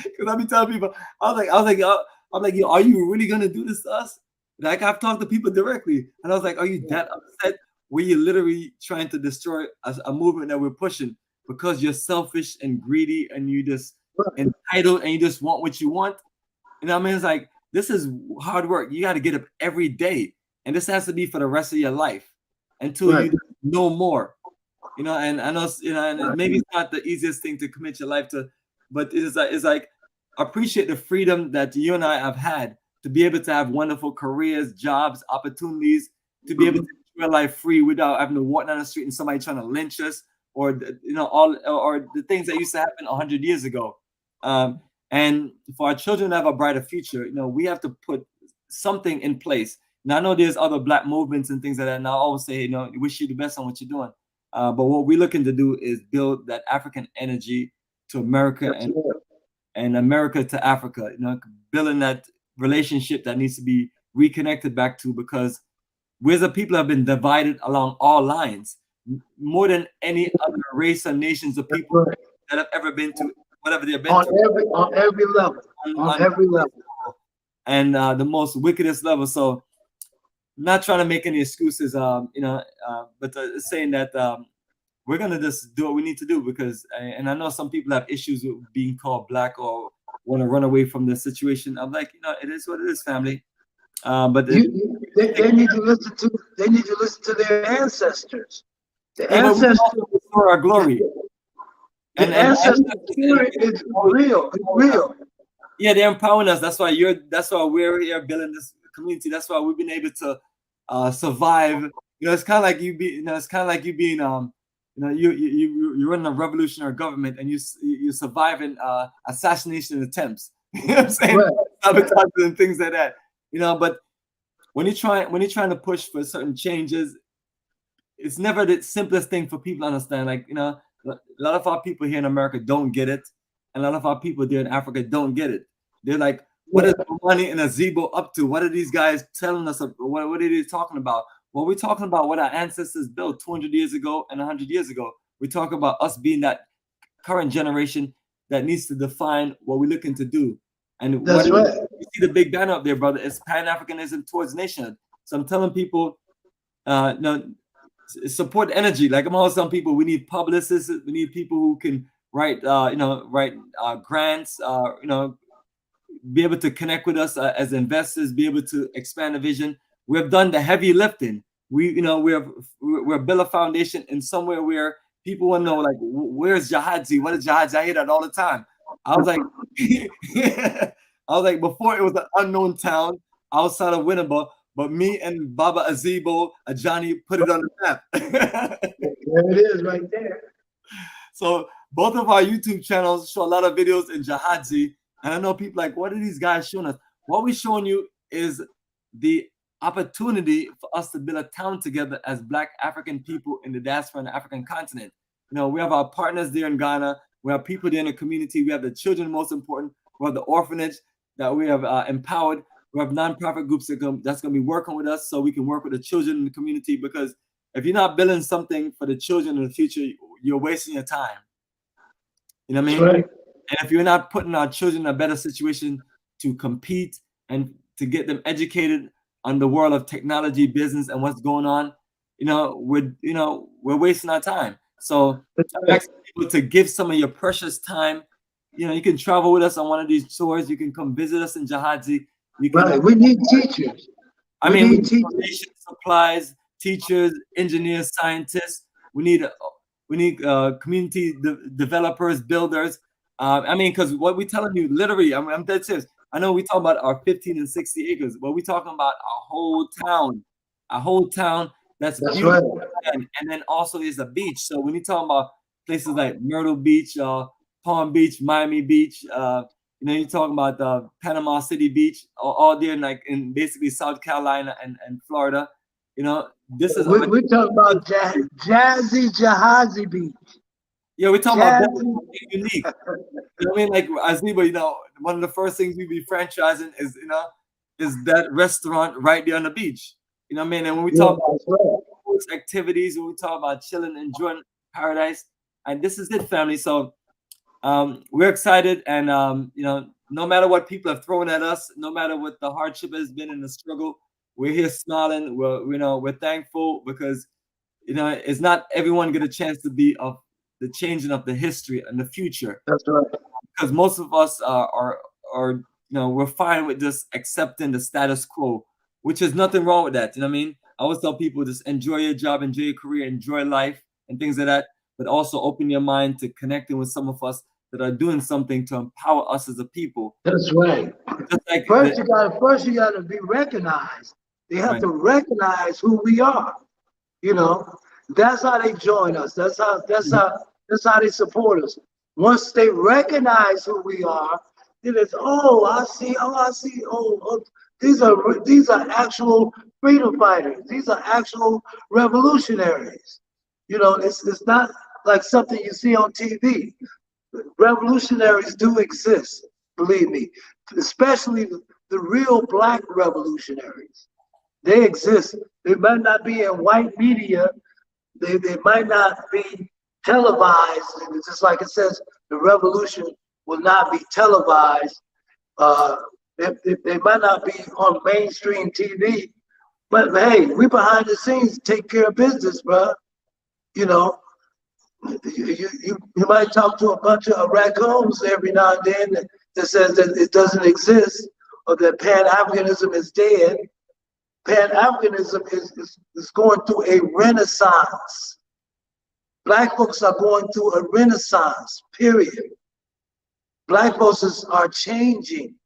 Because I be telling people, I was like, yo, are you really gonna do this to us? Like, I've talked to people directly, and I was like, are you that upset where you're literally trying to destroy a movement that we're pushing because you're selfish and greedy and you just entitled and you just want what you want? You know what I mean? It's like, this is hard work. You got to get up every day, and this has to be for the rest of your life until you know more. You know, and I know, you know, and maybe it's not the easiest thing to commit your life to, but it's like appreciate the freedom that you and I have had to be able to have wonderful careers, jobs, opportunities, to be able to live life free without having to walk down the street and somebody trying to lynch us, or you know, or the things that used to happen 100 years ago. And for our children to have a brighter future, you know, we have to put something in place. Now I know there's other Black movements and things like that, and I always say, you know, wish you the best on what you're doing. But what we're looking to do is build that African energy to America and America to Africa. You know, building that relationship that needs to be reconnected back to, because we as a people have been divided along all lines more than any other race and nations of people that have ever been to whatever they've been on to. Every level, on every level, and the most wickedest level. So, not trying to make any excuses, you know, but saying that we're gonna just do what we need to do, because, and I know some people have issues with being called black or want to run away from the situation. I'm like, you know, it is what it is, family. But they need to listen to their ancestors. The ancestors for our glory. The ancestor spirit is real. It's real. Yeah, they're empowering us. That's why we're here building this community. That's why we've been able to survive. You know, it's kind of like you being you know, you're running a revolutionary government and you're surviving assassination attempts. You know what I'm saying? Right. Sabotage and things like that. You know, but when you're trying to push for certain changes, it's never the simplest thing for people to understand. Like, you know, a lot of our people here in America don't get it, and a lot of our people there in Africa don't get it. They're like, what is Bomani and Azebo up to? What are these guys telling us? What are they talking about? Well, we're talking about what our ancestors built 200 years ago and 100 years ago. We talk about us being that current generation that needs to define what we're looking to do. And that's right. You see the big banner up there, brother. It's Pan-Africanism towards nationhood. So I'm telling people, no, support energy. Like I'm always telling people, we need publicists. We need people who can write grants. Be able to connect with us as investors. Be able to expand the vision. We have done the heavy lifting. We're built a foundation in somewhere where people want to know, like, where's Gyaahadze? What is Gyaahadze? I hear that all the time. I was like, before it was an unknown town outside of Winneba, but me and Baba Azebo, Ajani put it on the map. There it is, right there. So both of our YouTube channels show a lot of videos in Gyaahadze, and I know people like, what are these guys showing us? What we're showing you is the opportunity for us to build a town together as Black African people in the diaspora and the African continent. You know, we have our partners there in Ghana. We have people there in the community. We have the children, most important. We have the orphanage that we have empowered. We have nonprofit groups that's going to be working with us so we can work with the children in the community, because if you're not building something for the children in the future, you're wasting your time. You know what I mean? Right. And if you're not putting our children in a better situation to compete and to get them educated on the world of technology, business, and what's going on, we're wasting our time. So I'm asking people to give some of your precious time. You know, you can travel with us on one of these tours. You can come visit us in Gyaahadze. Right. We need teachers. We need supplies, teachers, engineers, scientists. We need community developers, builders. Because what we're telling you, literally, I'm dead serious. I know we talk about our 15 and 60 acres, but we're talking about a whole town that's beautiful. Right. And then also there's a beach. So when you talk about places like Myrtle Beach, Palm Beach, Miami Beach, you're talking about Panama City Beach, all there in basically South Carolina and Florida. You know, this is we're talking about Gyaahadze Beach. Yeah, we're talking about something unique. You know what I mean? Like Azeba, one of the first things we be franchising is that restaurant right there on the beach. You know what I mean? And when we talk about activities, when we talk about chilling, enjoying paradise, and this is it, family. So we're excited, and no matter what people have thrown at us, no matter what the hardship has been in the struggle, we're here smiling. We're thankful, because it's not everyone get a chance to be of the changing of the history and the future. That's right. Because most of us are we're fine with just accepting the status quo, which is nothing wrong with that. You know what I mean? I always tell people, just enjoy your job, enjoy your career, enjoy life and things like that, but also open your mind to connecting with some of us that are doing something to empower us as a people. That's right. Like first you gotta be recognized. They have to recognize who we are. That's how they join us. That's how they support us. Once they recognize who we are, then it's I see. These are actual freedom fighters. These are actual revolutionaries. You know, it's not like something you see on TV. Revolutionaries do exist, believe me, especially the real black revolutionaries. They exist. They might not be in white media. They might not be televised. It's just like it says, the revolution will not be televised. They might not be on mainstream TV, but hey, we behind the scenes take care of business, bro. You know, you might talk to a bunch of raccoons every now and then that says that it doesn't exist or that Pan-Africanism is dead. Pan-Africanism is going through a renaissance. Black folks are going through a renaissance, period. Black folks are changing.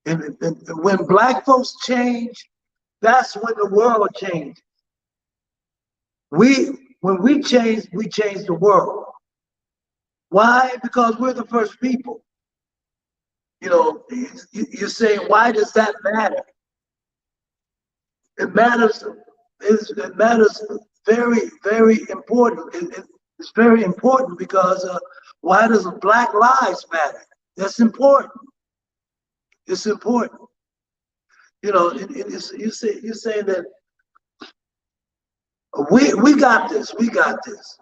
And when black folks change, that's when the world changes. When we change the world. Why? Because we're the first people. You know, you're saying, why does that matter? It matters. It matters very, very important. It's very important because why does Black lives matter? That's important. It's important. You know, you're saying that we got this. We got this.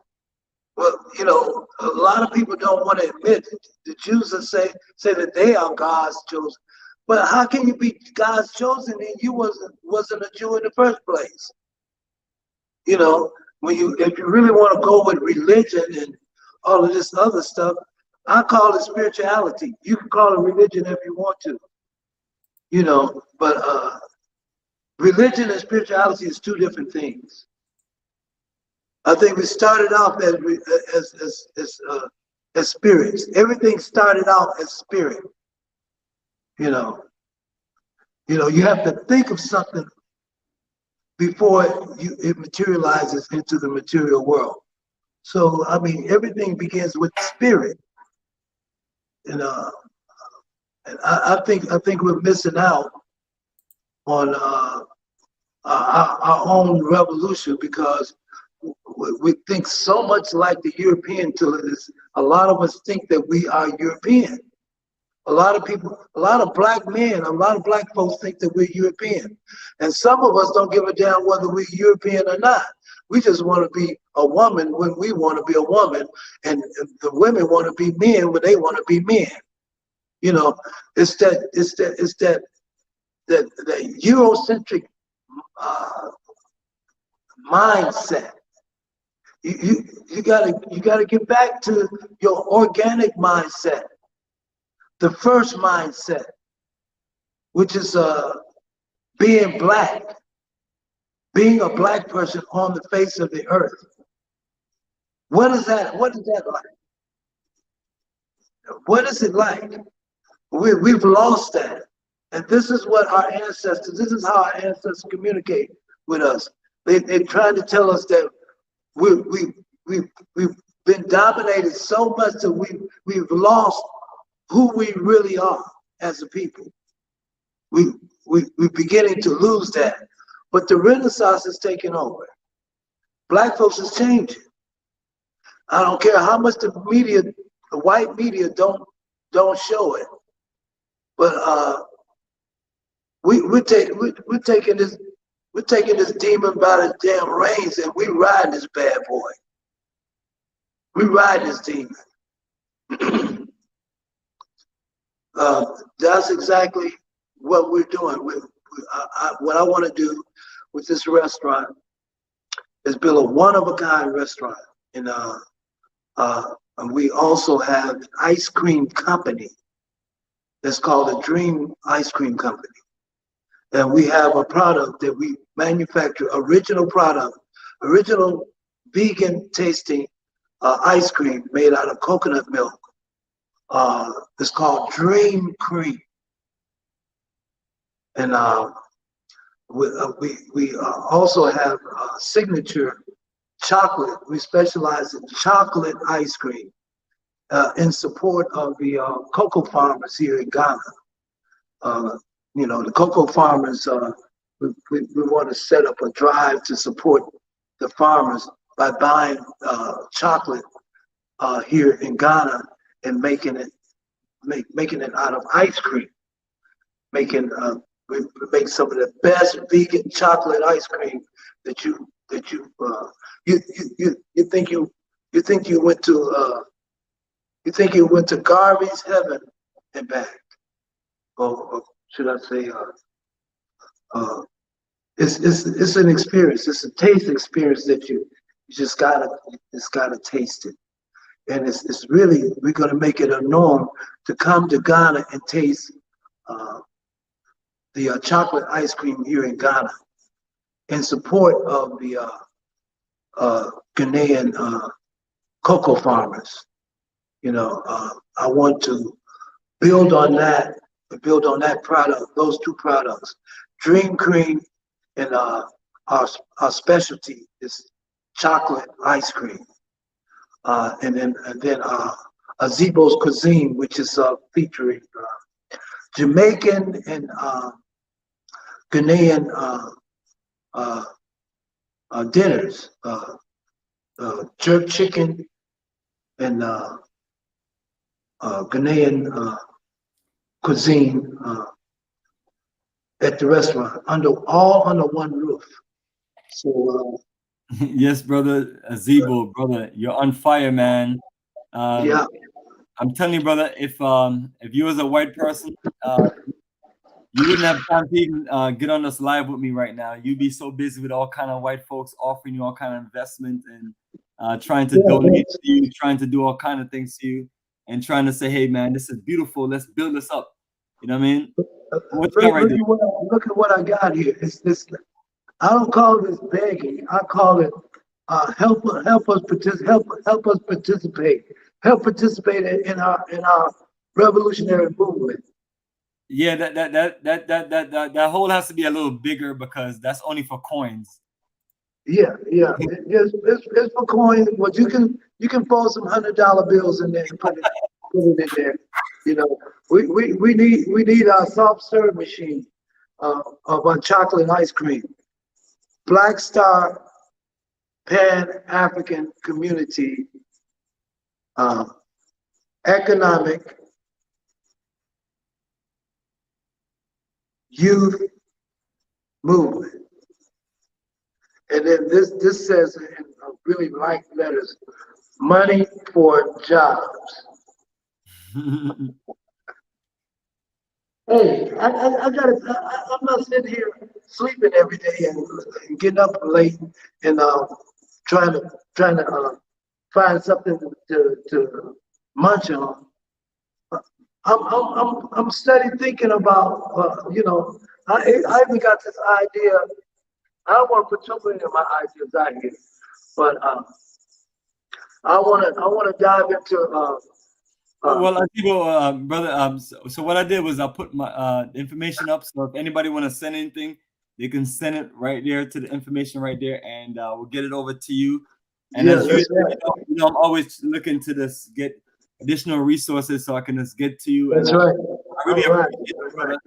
Well, you know, a lot of people don't want to admit it. The Jews say that they are God's chosen. But how can you be God's chosen and you wasn't a Jew in the first place? You know, if you really want to go with religion and all of this other stuff, I call it spirituality. You can call it religion if you want to. You know, but religion and spirituality is two different things. I think we started off as spirits. Everything started out as spirit. You know, you have to think of something before it materializes into the material world. So I mean, everything begins with spirit. And I think we're missing out on our own revolution because we think so much like the European till it is. A lot of us think that we are European. A lot of people, a lot of black men, a lot of black folks think that we're European. And some of us don't give a damn whether we're European or not. We just want to be a woman when we want to be a woman, and the women want to be men when they want to be men. You know, it's that Eurocentric mindset. You gotta get back to your organic mindset, the first mindset, which is being black, being a black person on the face of the earth. What is that? What is that like? What is it like? We've lost that, and this is what our ancestors. This is how our ancestors communicate with us. They're trying to tell us that we've been dominated so much that we've lost who we really are as a people. We're beginning to lose that. But the Renaissance is taking over. Black folks is changing. I don't care how much the media, the white media don't show it. But we're taking this demon by the damn reins and we riding this bad boy. We riding this demon. That's exactly what we're doing. What I want to do with this restaurant is build a one-of-a-kind restaurant. And we also have an ice cream company that's called a Dream Ice Cream Company. And we have a product that we manufacture, original product, original vegan tasting ice cream made out of coconut milk. It's called Dream Cream. And we also have signature chocolate. We specialize in chocolate ice cream in support of the cocoa farmers here in Ghana. You know, the cocoa farmers, we want to set up a drive to support the farmers by buying chocolate here in Ghana and making it out of ice cream. We make some of the best vegan chocolate ice cream that you think you went to Garvey's heaven and back, or should I say, it's an experience. It's a taste experience that you just gotta taste it, and it's really, we're gonna make it a norm to come to Ghana and taste the chocolate ice cream here in Ghana in support of the Ghanaian cocoa farmers. You know, I want to build on that product, those two products, Dream Cream and our specialty is chocolate ice cream, and then Azebo's Cuisine, which is featuring Jamaican and Ghanaian dinners, jerk chicken and Ghanaian cuisine at the restaurant, all under one roof. So yes, brother Azebo, brother, you're on fire, man. yeah, I'm telling you, brother, if you was a white person, you wouldn't have time to even get on this live with me right now. You'd be so busy with all kind of white folks offering you all kind of investment and trying to donate to you, trying to do all kind of things to you, and trying to say, hey, man, this is beautiful. Let's build this up. You know what I mean? Look at what I got here. It's this. I don't call this begging. I call it help us participate. Help participate in our revolutionary movement. Yeah, that hole has to be a little bigger because that's only for coins. Yeah. It's for coins, but you can fold some $100 bills in there and put it in there. You know, we need our soft serve machine of our chocolate ice cream. Black Star Pan-African Community Economic Youth Movement. And then this says in really light letters, money for jobs. Hey, I'm not sitting here sleeping every day and getting up late and trying to find something to munch on. I'm steady thinking about you know, I even got this idea. I don't want to put too many of my ideas out here, but I wanna dive into well, brother, so what I did was I put my information up. So if anybody want to send anything, they can send it right there to the information right there, and we'll get it over to you. And as you know, I'm always looking to get additional resources so I can just get to you. That's and right. I really appreciate it, brother,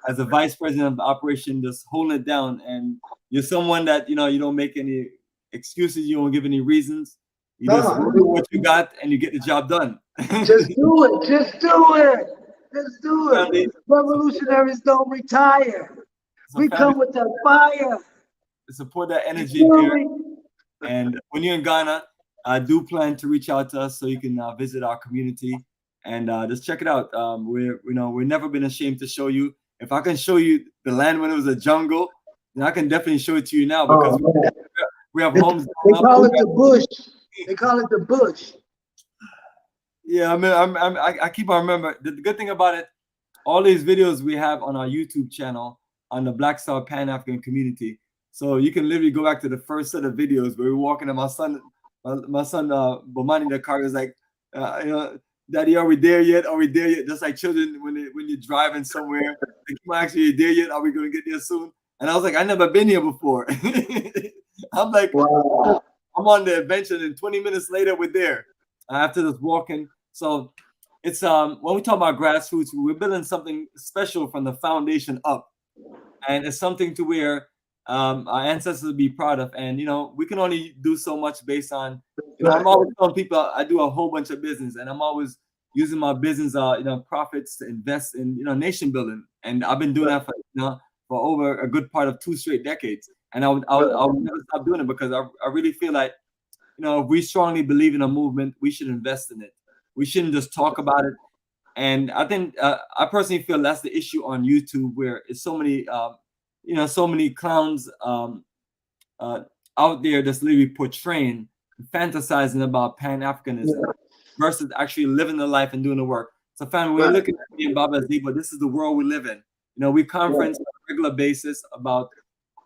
as a vice president of the operation, just holding it down. And you're someone that, you know, you don't make any excuses, you don't give any reasons. You just do what you got and you get the job done. Just do it. Just do it. Just do it. Revolutionaries don't retire. We come with that fire. Support that energy there. And when you're in Ghana, I do plan to reach out to us so you can visit our community and just check it out. We've never been ashamed to show you. If I can show you the land when it was a jungle, then I can definitely show it to you now because we have homes. They call it the bush. They call it the bush. Yeah, I mean, I keep on remember. The good thing about it, all these videos we have on our YouTube channel on the Black Star Pan-African community. So you can literally go back to the first set of videos where we're walking and my son Bomani the car is like, you know, Daddy, are we there yet? Are we there yet? Just like children when you're driving somewhere, like, actually there yet? Are we gonna get there soon? And I was like, I never been here before. I'm like, wow. I'm on the adventure, and 20 minutes later we're there after this walking. So it's when we talk about grassroots, we're building something special from the foundation up, and it's something to where our ancestors would be proud of. And we can only do so much based on, I'm always telling people I do a whole bunch of business, and I'm always using my business, profits to invest in, nation building. And I've been doing that for over a good part of 2 straight decades. And I would never stop doing it, because I really feel like, if we strongly believe in a movement, we should invest in it. We shouldn't just talk about it. And I think I personally feel that's the issue on YouTube, where it's so many, so many clowns out there that's literally portraying, fantasizing about Pan-Africanism versus actually living the life and doing the work. So, family, when you're looking at me and Baba Azibo, this is the world we live in. We conference on a regular basis about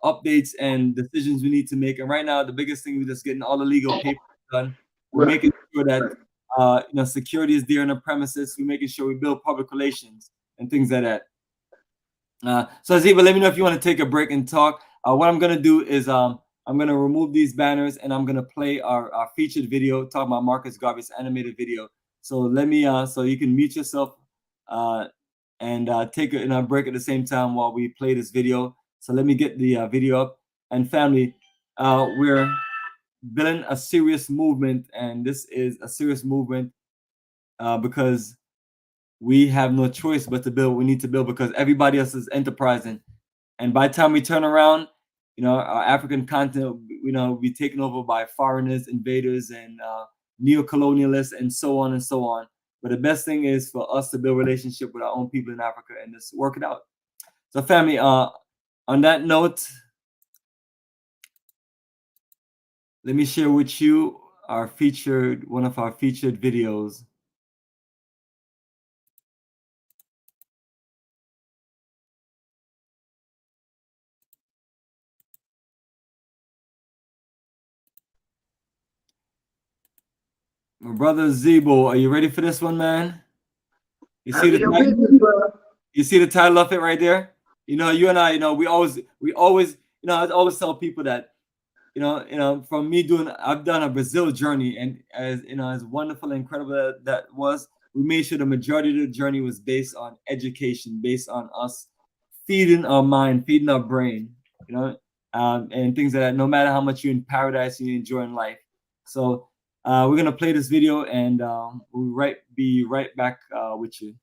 updates and decisions we need to make. And right now, the biggest thing is just getting all the legal papers done. We're making sure that security is there in the premises. We're making sure we build public relations and things like that. So Aziba, let me know if you want to take a break and talk. What I'm gonna do is I'm gonna remove these banners, and I'm gonna play our featured video talking about Marcus Garvey's animated video. So let me so you can mute yourself and take a break at the same time while we play this video. So let me get the video up. And family, we're building a serious movement, and this is a serious movement because we have no choice but to build. We need to build because everybody else is enterprising. And by the time we turn around, our African continent, will be taken over by foreigners, invaders, and neo-colonialists, and so on and so on. But the best thing is for us to build relationship with our own people in Africa and just work it out. So family, on that note, let me share with you one of our featured videos. My brother Zebo, are you ready for this one, man? You see the title? You see the title of it right there? You and I, we always, I always tell people that, from me I've done a Brazil journey, and as wonderful and incredible that was, we made sure the majority of the journey was based on education, based on us feeding our mind, feeding our brain, and things like that. No matter how much you're in paradise and you're enjoying life. So we're gonna play this video, and we'll be right back with you.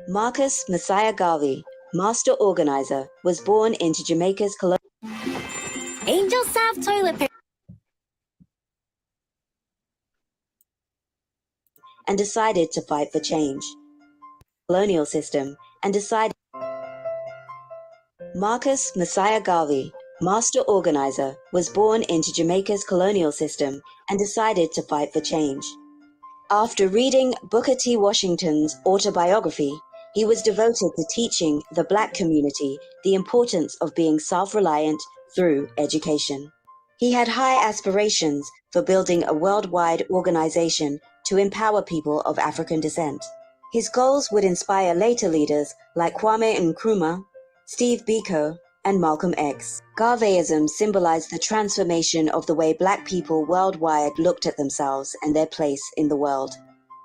Marcus Messiah Garvey, master organizer, was born into Jamaica's Angel Soft toilet paper and decided to fight for change. Colonial system and decided. Marcus Messiah Garvey, master organizer, was born into Jamaica's colonial system and decided to fight for change. After reading Booker T. Washington's autobiography, he was devoted to teaching the Black community the importance of being self-reliant through education. He had high aspirations for building a worldwide organization to empower people of African descent. His goals would inspire later leaders like Kwame Nkrumah, Steve Biko, and Malcolm X. Garveyism symbolized the transformation of the way Black people worldwide looked at themselves and their place in the world.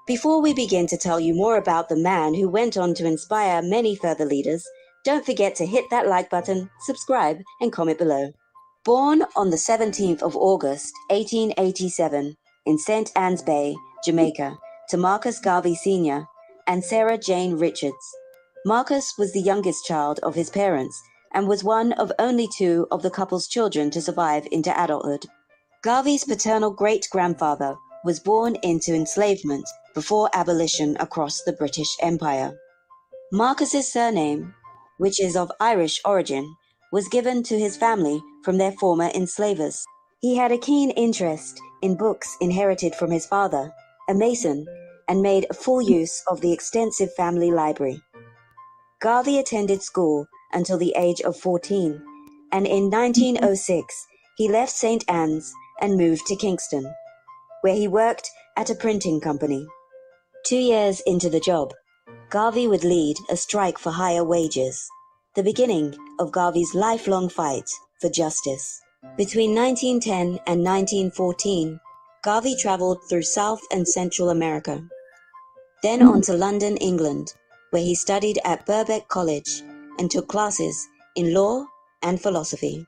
Before we begin to tell you more about the man who went on to inspire many further leaders, don't forget to hit that like button, subscribe, and comment below. Born on the 17th of August, 1887, in St. Ann's Bay, Jamaica, to Marcus Garvey Sr. and Sarah Jane Richards. Marcus was the youngest child of his parents and was one of only two of the couple's children to survive into adulthood. Garvey's paternal great-grandfather was born into enslavement before abolition across the British Empire. Marcus's surname, which is of Irish origin, was given to his family from their former enslavers. He had a keen interest in books inherited from his father, a mason, and made full use of the extensive family library. Garvey attended school until the age of 14, and in 1906 he left St. Anne's and moved to Kingston, where he worked at a printing company. 2 years into the job, Garvey would lead a strike for higher wages, the beginning of Garvey's lifelong fight for justice. Between 1910 and 1914, Garvey traveled through South and Central America, then on to London, England, where he studied at Birkbeck College and took classes in law and philosophy.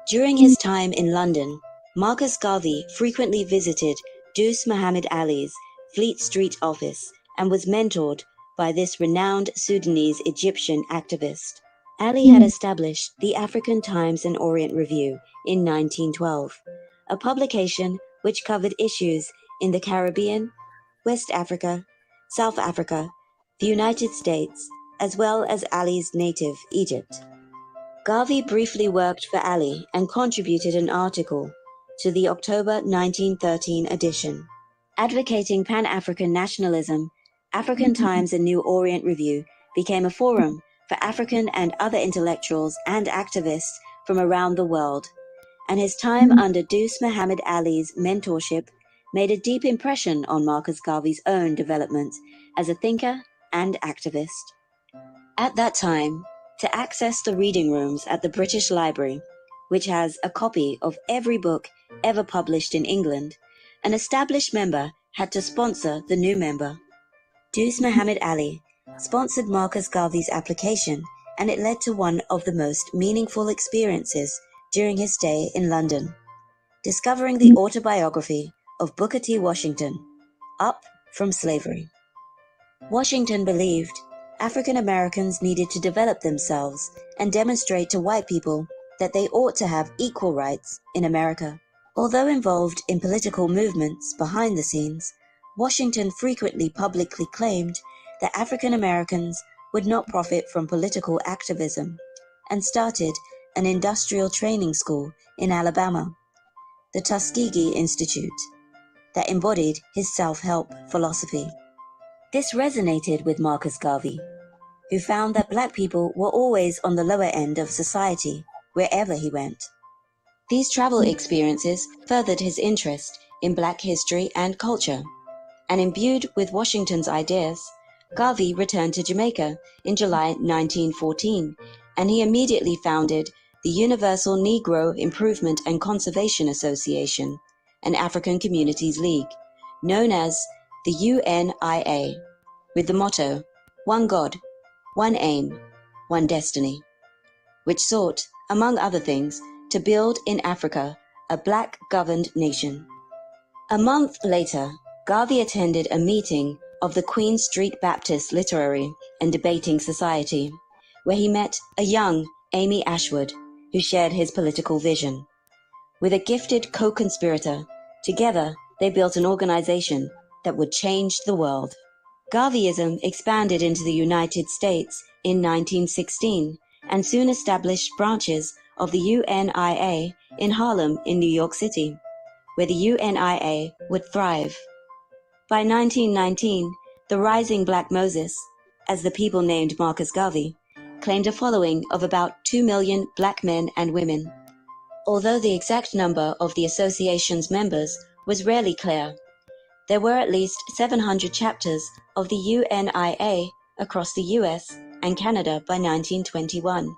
During his time in London, Marcus Garvey frequently visited Dost Muhammad Ali's Fleet Street office and was mentored by this renowned Sudanese Egyptian activist. Ali had established the African Times and Orient Review in 1912, a publication which covered issues in the Caribbean, West Africa, South Africa, the United States, as well as Ali's native Egypt. Garvey briefly worked for Ali and contributed an article to the October 1913 edition. Advocating Pan-African nationalism, African Times and New Orient Review became a forum for African and other intellectuals and activists from around the world, and his time under Dost Muhammad Ali's mentorship made a deep impression on Marcus Garvey's own development as a thinker and activist. At that time, to access the reading rooms at the British Library, which has a copy of every book ever published in England, an established member had to sponsor the new member. Dost Muhammad Ali sponsored Marcus Garvey's application, and it led to one of the most meaningful experiences during his stay in London, discovering the autobiography of Booker T. Washington, Up from Slavery. Washington believed African Americans needed to develop themselves and demonstrate to white people that they ought to have equal rights in America. Although involved in political movements behind the scenes, Washington frequently publicly claimed that African Americans would not profit from political activism, and started an industrial training school in Alabama, the Tuskegee Institute, that embodied his self-help philosophy. This resonated with Marcus Garvey, who found that Black people were always on the lower end of society wherever he went. These travel experiences furthered his interest in Black history and culture, and imbued with Washington's ideas, Garvey returned to Jamaica in July 1914, and he immediately founded the Universal Negro Improvement and Conservation Association, an African Communities League, known as the UNIA, with the motto, "One God, One Aim, One Destiny," which sought, among other things, to build in Africa a Black-governed nation. A month later, Garvey attended a meeting of the Queen Street Baptist Literary and Debating Society, where he met a young Amy Ashwood, who shared his political vision. With a gifted co-conspirator, together they built an organization that would change the world. Garveyism expanded into the United States in 1916 and soon established branches of the UNIA in Harlem in New York City, where the UNIA would thrive. By 1919, the rising Black Moses, as the people named Marcus Garvey, claimed a following of about 2 million Black men and women. Although the exact number of the association's members was rarely clear, there were at least 700 chapters of the UNIA across the US and Canada by 1921,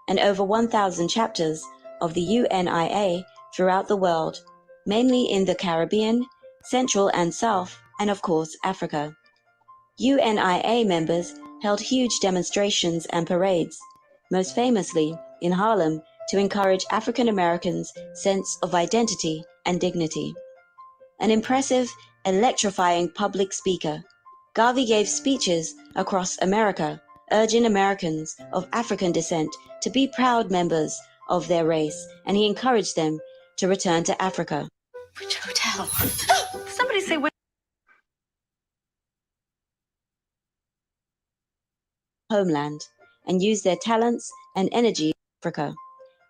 and over 1,000 chapters of the UNIA throughout the world, mainly in the Caribbean, Central and South, and of course Africa. UNIA members held huge demonstrations and parades, most famously in Harlem, to encourage African Americans' sense of identity and dignity. An impressive, electrifying public speaker, Garvey gave speeches across America, urging Americans of African descent to be proud members of their race, and he encouraged them to return to Africa. Which hotel? Somebody say which. Homeland and use their talents and energy in Africa.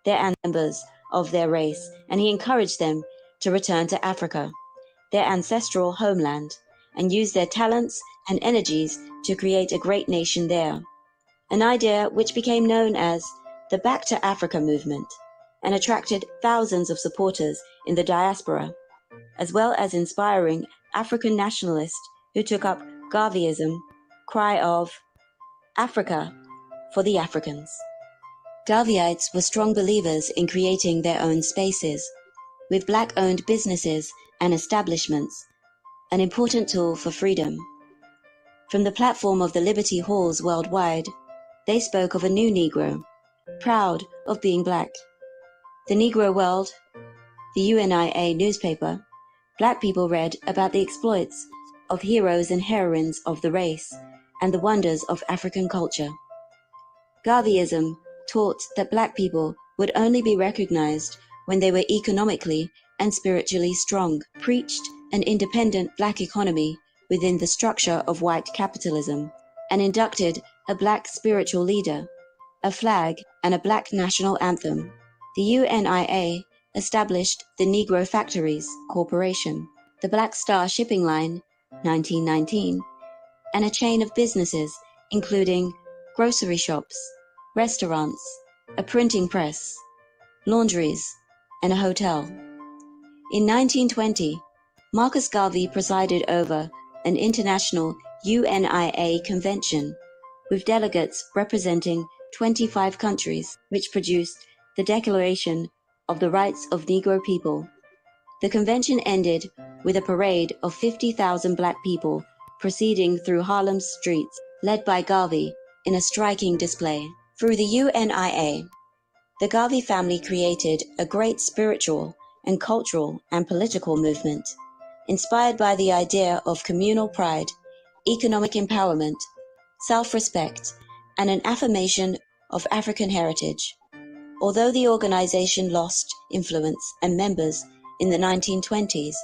They're members of their race, and he encouraged them to return to Africa, their ancestral homeland, and use their talents and energies to create a great nation there. An idea which became known as the Back to Africa movement and attracted thousands of supporters in the diaspora, as well as inspiring African nationalists who took up Garveyism, cry of Africa for the Africans. Garveyites were strong believers in creating their own spaces, with Black-owned businesses and establishments, an important tool for freedom. From the platform of the Liberty Halls worldwide, they spoke of a new Negro, proud of being Black. The Negro World, the UNIA newspaper, Black people read about the exploits of heroes and heroines of the race and the wonders of African culture. Garveyism taught that Black people would only be recognized when they were economically and spiritually strong, preached an independent Black economy within the structure of white capitalism, and inducted a Black spiritual leader, a flag, and a Black national anthem. The UNIA established the Negro Factories Corporation, the Black Star Shipping Line, 1919, and a chain of businesses including grocery shops, restaurants, a printing press, laundries, and a hotel. In 1920, Marcus Garvey presided over an international UNIA convention with delegates representing 25 countries, which produced the Declaration of the Rights of Negro People. The convention ended with a parade of 50,000 Black people proceeding through Harlem's streets, led by Garvey in a striking display. Through the UNIA, the Garvey family created a great spiritual and cultural and political movement, inspired by the idea of communal pride, economic empowerment, self-respect, and an affirmation of African heritage. Although the organization lost influence and members in the 1920s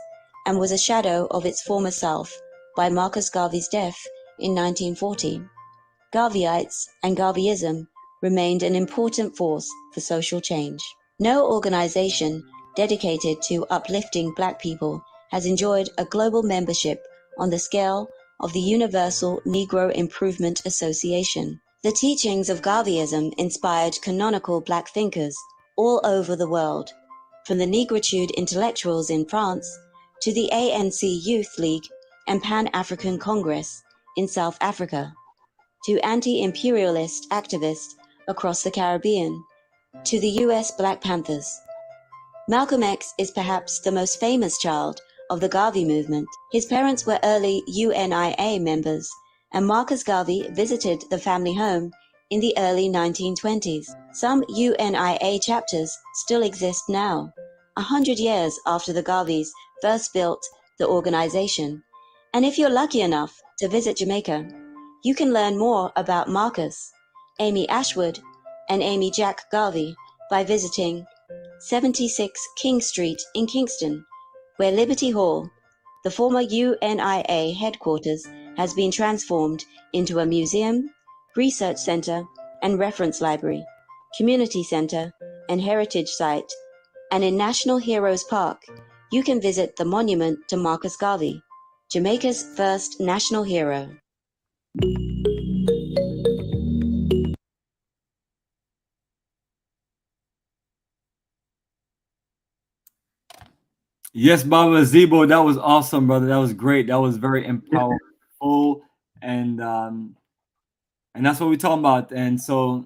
and was a shadow of its former self by Marcus Garvey's death in 1940, Garveyites and Garveyism remained an important force for social change. No organization dedicated to uplifting Black people has enjoyed a global membership on the scale of the Universal Negro Improvement Association. The teachings of Garveyism inspired canonical Black thinkers all over the world, from the Negritude intellectuals in France to the ANC Youth League and Pan-African Congress in South Africa, to anti-imperialist activists across the Caribbean, to the US Black Panthers. Malcolm X is perhaps the most famous child of the Garvey movement. His parents were early UNIA members, and Marcus Garvey visited the family home in the early 1920s. Some UNIA chapters still exist now, 100 years after the Garveys first built the organization. And if you're lucky enough to visit Jamaica, you can learn more about Marcus, Amy Ashwood, and Amy Jack Garvey by visiting 76 King Street in Kingston, where Liberty Hall, the former UNIA headquarters, has been transformed into a museum, research center, and reference library, community center, and heritage site. And in National Heroes Park, you can visit the monument to Marcus Garvey, Jamaica's first national hero. Yes, Baba Zebo, that was awesome, brother. That was great. That was very powerful, and that's what we're talking about. And so,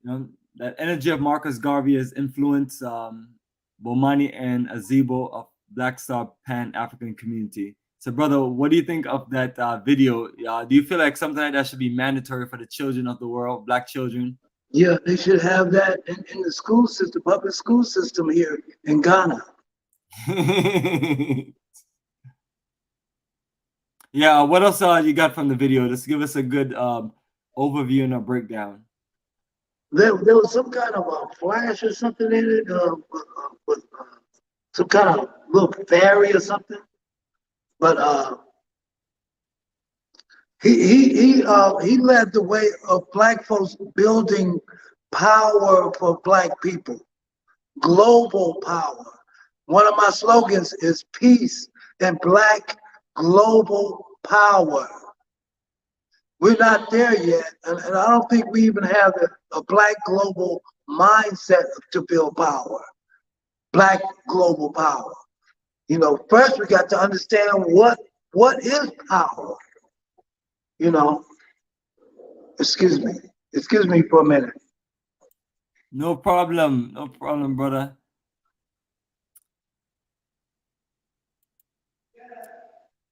that energy of Marcus Garvey has influenced Bomani and Azebo of Black Star Pan African community. So, brother, what do you think of that video? Do you feel like something like that should be mandatory for the children of the world, Black children? Yeah, they should have that in the school system, public school system here in Ghana. Yeah, what else you got from the video? Just give us a good overview and a breakdown. there was some kind of a flash or something in it, with, some kind of little fairy or something. But he led the way of black folks building power for black people, global power. One of my slogans is peace and black global power. We're not there yet, and I don't think we even have a black global mindset to build power, black global power. You know, first we got to understand what is power. You know, excuse me for a minute. No problem, brother.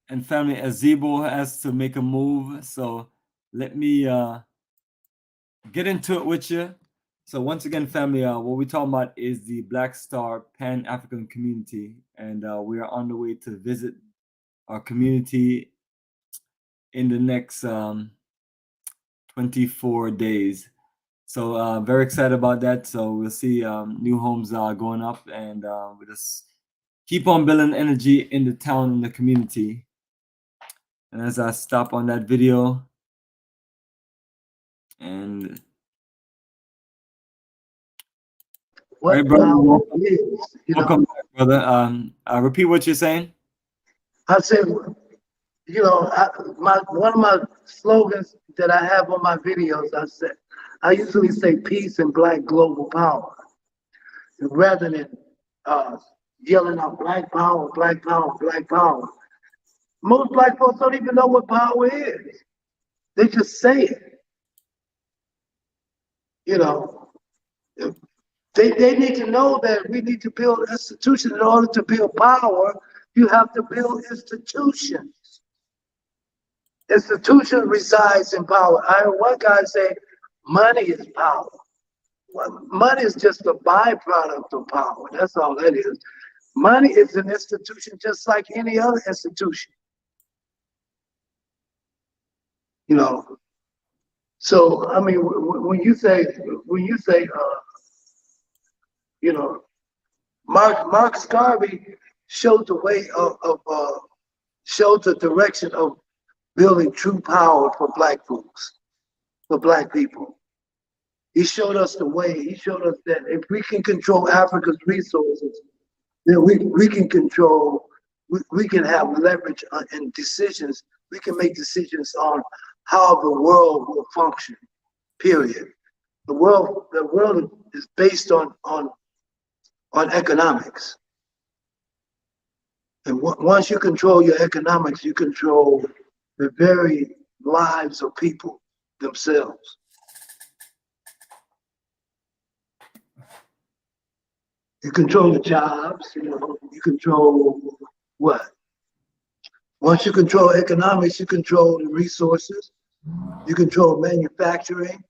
And family, Azibo has to make a move, so let me get into it with you. So once again, family, what we're talking about is the Black Star Pan-African community, and we are on the way to visit our community in the next 24 days. So very excited about that. So we'll see new homes going up, and we just keep on building energy in the town and the community. And as I stop on that video, and What right, brother, power welcome, is, you welcome know. back, brother. Repeat what you're saying. I said, you know, one of my slogans that I have on my videos, I usually say peace and black global power, rather than yelling out black power, black power, black power. Most black folks don't even know what power is. They just say it. You know, they need to know that we need to build institutions. In order to build power, you have to build institutions. Institution resides in power. I heard one guy say, money is power. Well, money is just a byproduct of power. That's all that is. Money is an institution just like any other institution. You know, so I mean, when you say, you know, Marcus Garvey showed the way showed the direction of building true power for black folks, for black people. He showed us the way. He showed us that if we can control Africa's resources, then we can control, we can have leverage in decisions. We can make decisions on how the world will function, period. The world is based on economics. And once you control your economics, you control the very lives of people themselves. You control the jobs, you know, you control what? Once you control economics, you control the resources, you control manufacturing.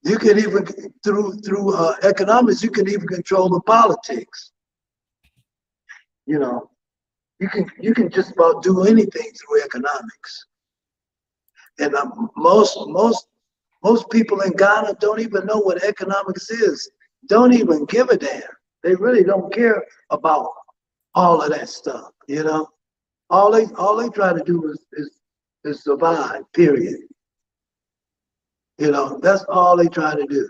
You can even, through economics, you can even control the politics. You know, you can just about do anything through economics. And most people in Ghana don't even know what economics is. Don't even give a damn. They really don't care about all of that stuff. You know, all they try to do is survive. Period. You know, that's all they try to do.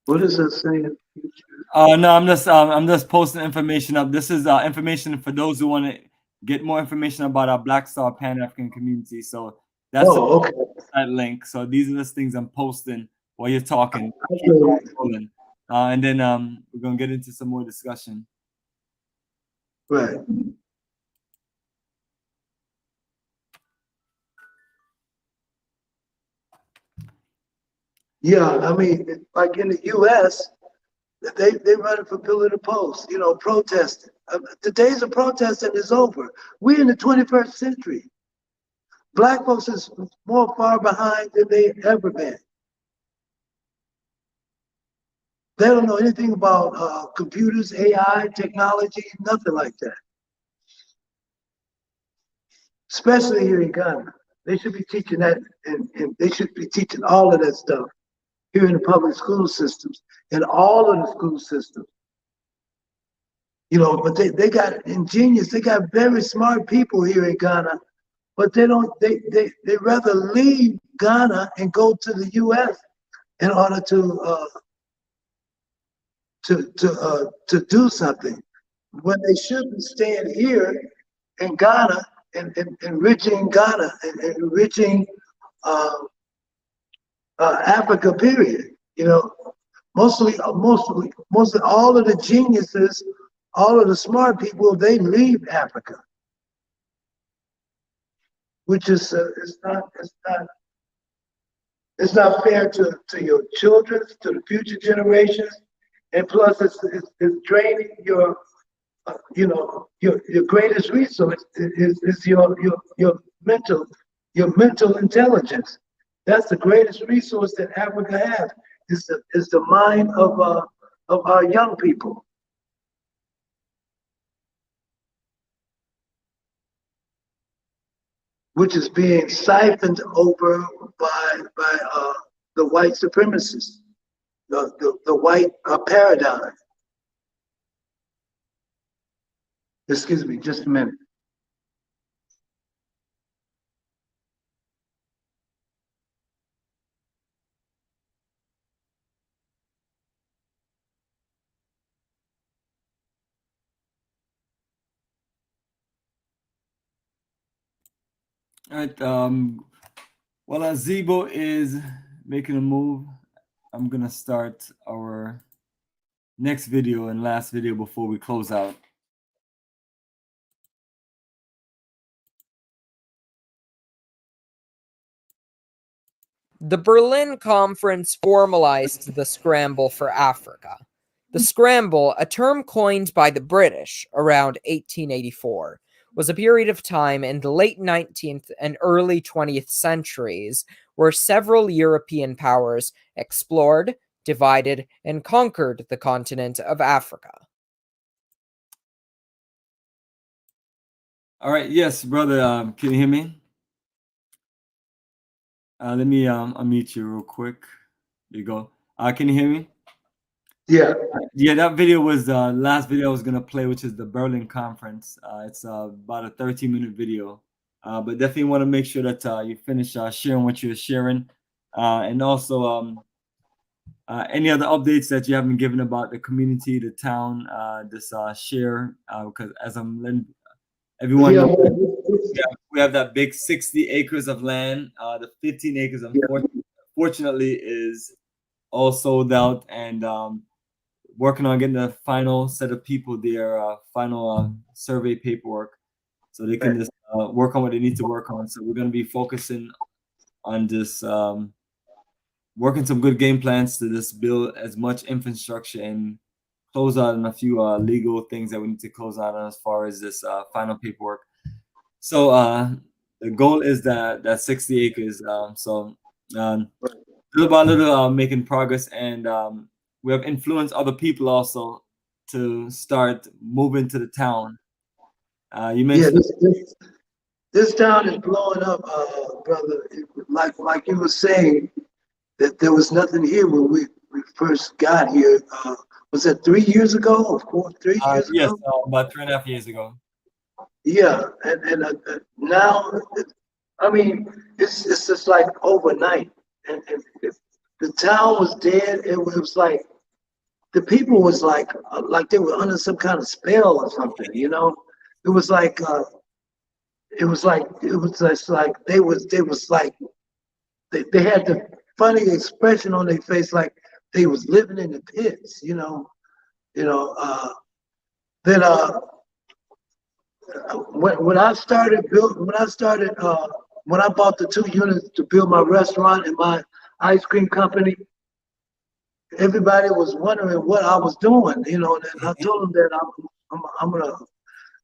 What is that saying? No, I'm just posting information up. This is information for those who want to get more information about our Black Star Pan African community. So that's okay. That link. So these are the things I'm posting while you're talking. Okay. And then we're gonna get into some more discussion. Right. Yeah, I mean, like in the U.S., they running for pillar to post, you know, protesting. The days of protesting is over. We're in the 21st century. Black folks is more far behind than they ever been. They don't know anything about computers, AI, technology, nothing like that. especially here in Ghana. They should be teaching that, and they should be teaching all of that stuff here in the public school systems, in all of the school systems. You know, but they got ingenious, they got very smart people here in Ghana, but they rather leave Ghana and go to the US in order to do something, when they should be staying here in Ghana and enriching Ghana and enriching Africa, period. You know, mostly all of the geniuses, all of the smart people, they leave Africa, which is it's not fair to your children, to the future generations, and plus it's draining your your greatest resource is your mental intelligence. That's the greatest resource that Africa has, is the mind of our young people. Which is being siphoned over by the white supremacists, the white paradigm. Excuse me, just a minute. All right. While Azebo is making a move, I'm gonna start our next video and last video before we close out. The Berlin Conference formalized the Scramble for Africa. The Scramble, a term coined by the British around 1884, was a period of time in the late 19th and early 20th centuries where several European powers explored, divided, and conquered the continent of Africa. All right. Yes, brother. Can you hear me? Let me unmute you real quick. There you go. Can you hear me? Yeah. Yeah, that video was the last video I was gonna play, which is the Berlin Conference. It's about a 13-minute video, but definitely want to make sure that you finish sharing what you're sharing, and also any other updates that you haven't given about the community, the town. Just share, because as I'm letting everyone know, we have that big 60 acres of land. The 15 acres, unfortunately, is all sold out, and working on getting the final set of people their final survey paperwork, so they can just work on what they need to work on. So we're going to be focusing on just working some good game plans to just build as much infrastructure and close out on a few legal things that we need to close out on as far as this final paperwork. So the goal is that 60 acres. So little by little, making progress, and we have influenced other people also to start moving to the town. You mentioned, this town is blowing up, brother. Like you were saying, that there was nothing here when we first got here. Was that 3 years ago or 3 years ago? Yes, about 3.5 years ago. Yeah, and now, I mean, it's just like overnight, and the town was dead. It was like the people was like they were under some kind of spell or something, you know. It was like they was like they had the funny expression on their face, like they was living in the pits, you know. Then when I bought the 2 units to build my restaurant and my ice cream company, everybody was wondering what I was doing, you know. And I told them that I'm gonna,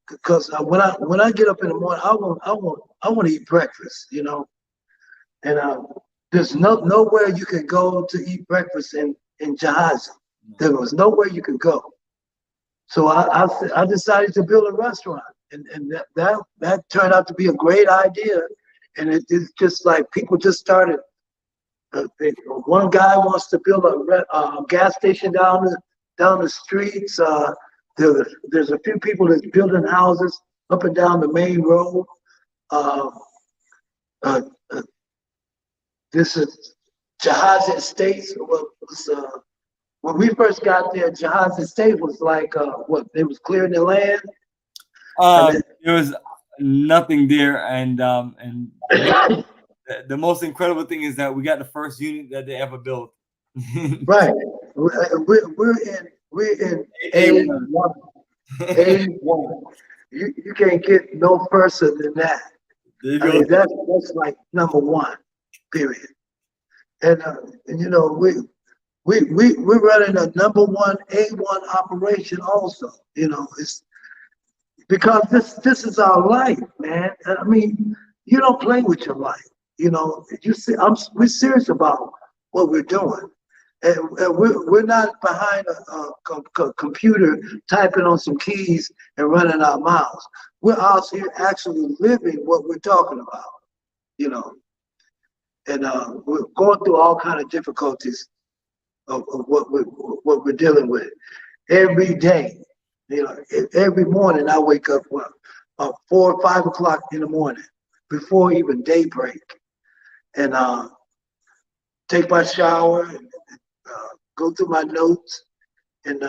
because when I get up in the morning, I want to eat breakfast, you know. And there's nowhere you can go to eat breakfast in Gyaahadze. There was nowhere you could go. So I decided to build a restaurant. and that turned out to be a great idea. And it's just like people just started. One guy wants to build a gas station down the streets. There's a few people that's building houses up and down the main road. Uh, uh, uh, this is Gyaahadze Estates. When we first got there, Gyaahadze Estate was like what they was clearing the land. There was nothing there, and the most incredible thing is that we got the first unit that they ever built. Right. We're in A1. A1. You can't get no further than that. I mean, that's like number one, period. And you know, we're running a number one A1 operation also. You know, it's because this is our life, man. I mean, you don't play with your life. You know, you see, we're serious about what we're doing, and we're not behind a computer typing on some keys and running our mouths. We're out here actually living what we're talking about, you know, and we're going through all kind of difficulties of what we're dealing with every day. You know, every morning I wake up 4 or 5 o'clock in the morning before even daybreak, and take my shower and go through my notes and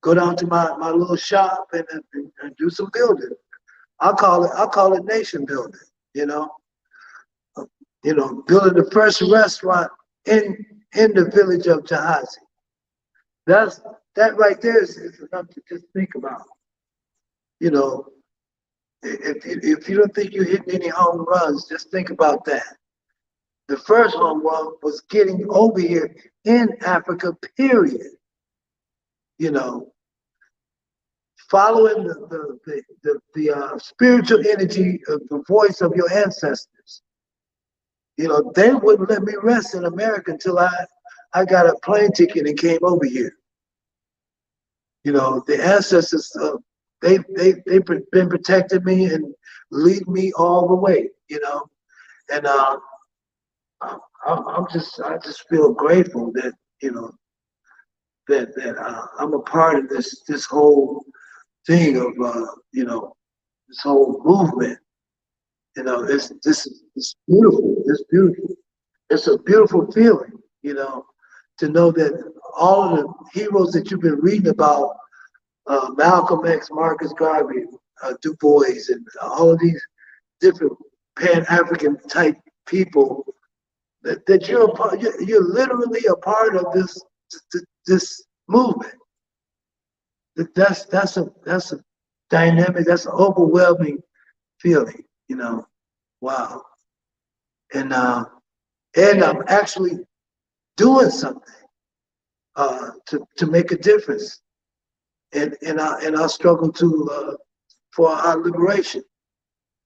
go down to my little shop and do some building. I'll call it nation building. You know, building the first restaurant in the village of Gyaahadze. That right there is enough to just think about. You know, if you don't think you're hitting any home runs, just think about that. The first home run was getting over here in Africa, period. You know, following the spiritual energy of the voice of your ancestors. You know, they wouldn't let me rest in America until I got a plane ticket and came over here. You know, the ancestors, they've been protecting me and lead me all the way. You know, and I just feel grateful that, you know, that I'm a part of this whole thing of you know, this whole movement. You know, it's beautiful. It's beautiful. It's a beautiful feeling, you know, to know that all of the heroes that you've been reading about, Malcolm X, Marcus Garvey, Du Bois, and all of these different Pan-African type people, that you're literally a part of this movement. That's a dynamic, that's an overwhelming feeling, you know. Wow. And I'm actually doing something to make a difference in our struggle for our liberation.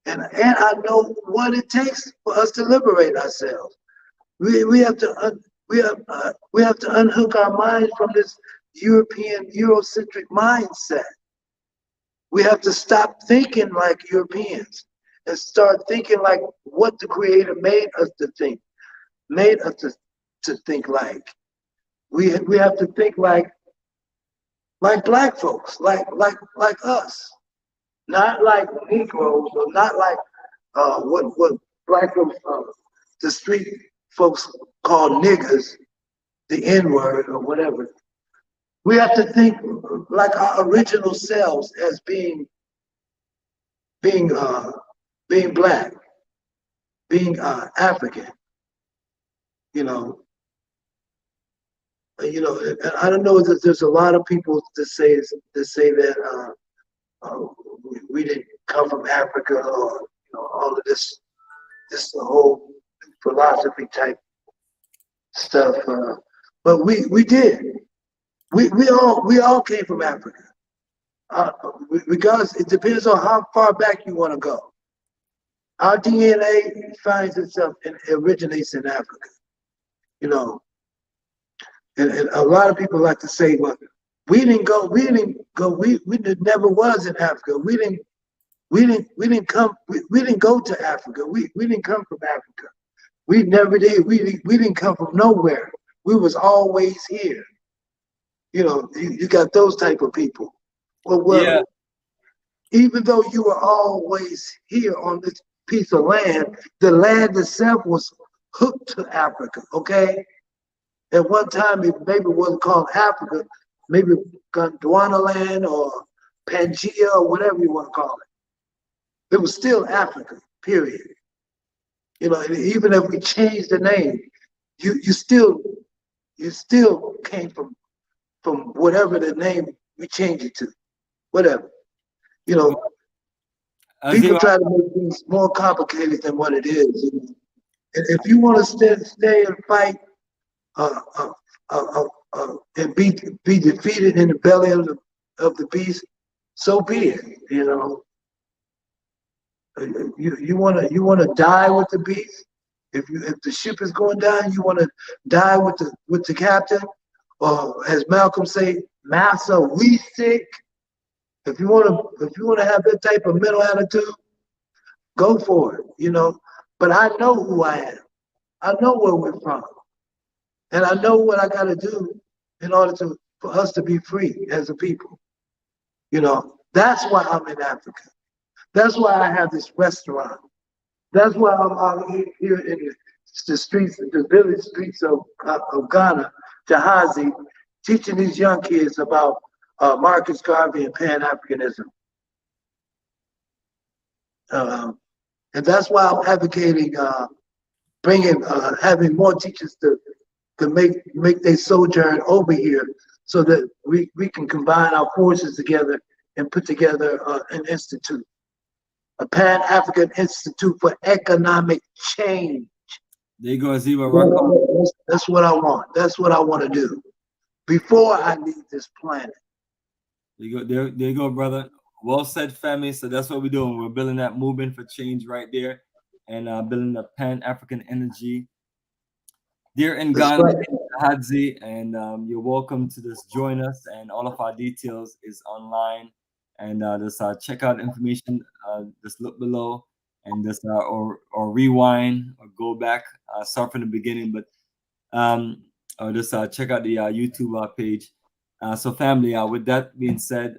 And I know what it takes for us to liberate ourselves. We have to unhook our minds from this European Eurocentric mindset. We have to stop thinking like Europeans and start thinking like what the Creator made us to think, made us to think like. We have to think like black folks, like us, not like Negroes, or not like what black folks, the street folks call niggers, the N-word or whatever. We have to think like our original selves as being black, being African. You know, and I don't know that there's a lot of people that say that we didn't come from Africa, or you know, all of this whole philosophy type stuff. But we did. We all came from Africa. Because it depends on how far back you want to go. Our DNA finds itself and originates in Africa. You know, and a lot of people like to say, well, We didn't go. We never was in Africa. We didn't come. We didn't go to Africa. We didn't come from Africa. We never did. We didn't come from nowhere. We was always here. You know, you got those type of people. Well, Yeah. even though you were always here on this piece of land, the land itself was hooked to Africa, okay? At one time, it maybe wasn't called Africa, maybe Gondwana land or Pangea or whatever you want to call it. It was still Africa, period. You know, and even if we changed the name, you still came from whatever the name we changed it to, whatever. You know, people try to make things more complicated than what it is. You know? And if you want to stay and fight and be defeated in the belly of the beast, so be it. You know, you want to die with the beast. If the ship is going down, you want to die with the captain, or as Malcolm say, "Massa, we sick." If you want to have that type of mental attitude, go for it. You know, but I know who I am. I know where we're from, and I know what I got to do in order for us to be free as a people. You know, that's why I'm in Africa. That's why I have this restaurant. That's why I'm out here in the streets, the village streets of Ghana, Gyaahadze, teaching these young kids about Marcus Garvey and Pan-Africanism. And that's why I'm advocating having more teachers to make their sojourn over here, so that we can combine our forces together and put together an institute, a Pan-African Institute for Economic Change. There you go, Aziba. That's what I want. That's what I want to do before I leave this planet. There you go, there you go, brother. Well said, family. So that's what we're doing. We're building that movement for change right there, and building the Pan-African energy. Dear in Ghana, Gyaahadze, and you're welcome to just join us. And all of our details is online. And just check out information. Just look below, and just or rewind or go back, start from the beginning. But or just check out the YouTube page. So family, with that being said,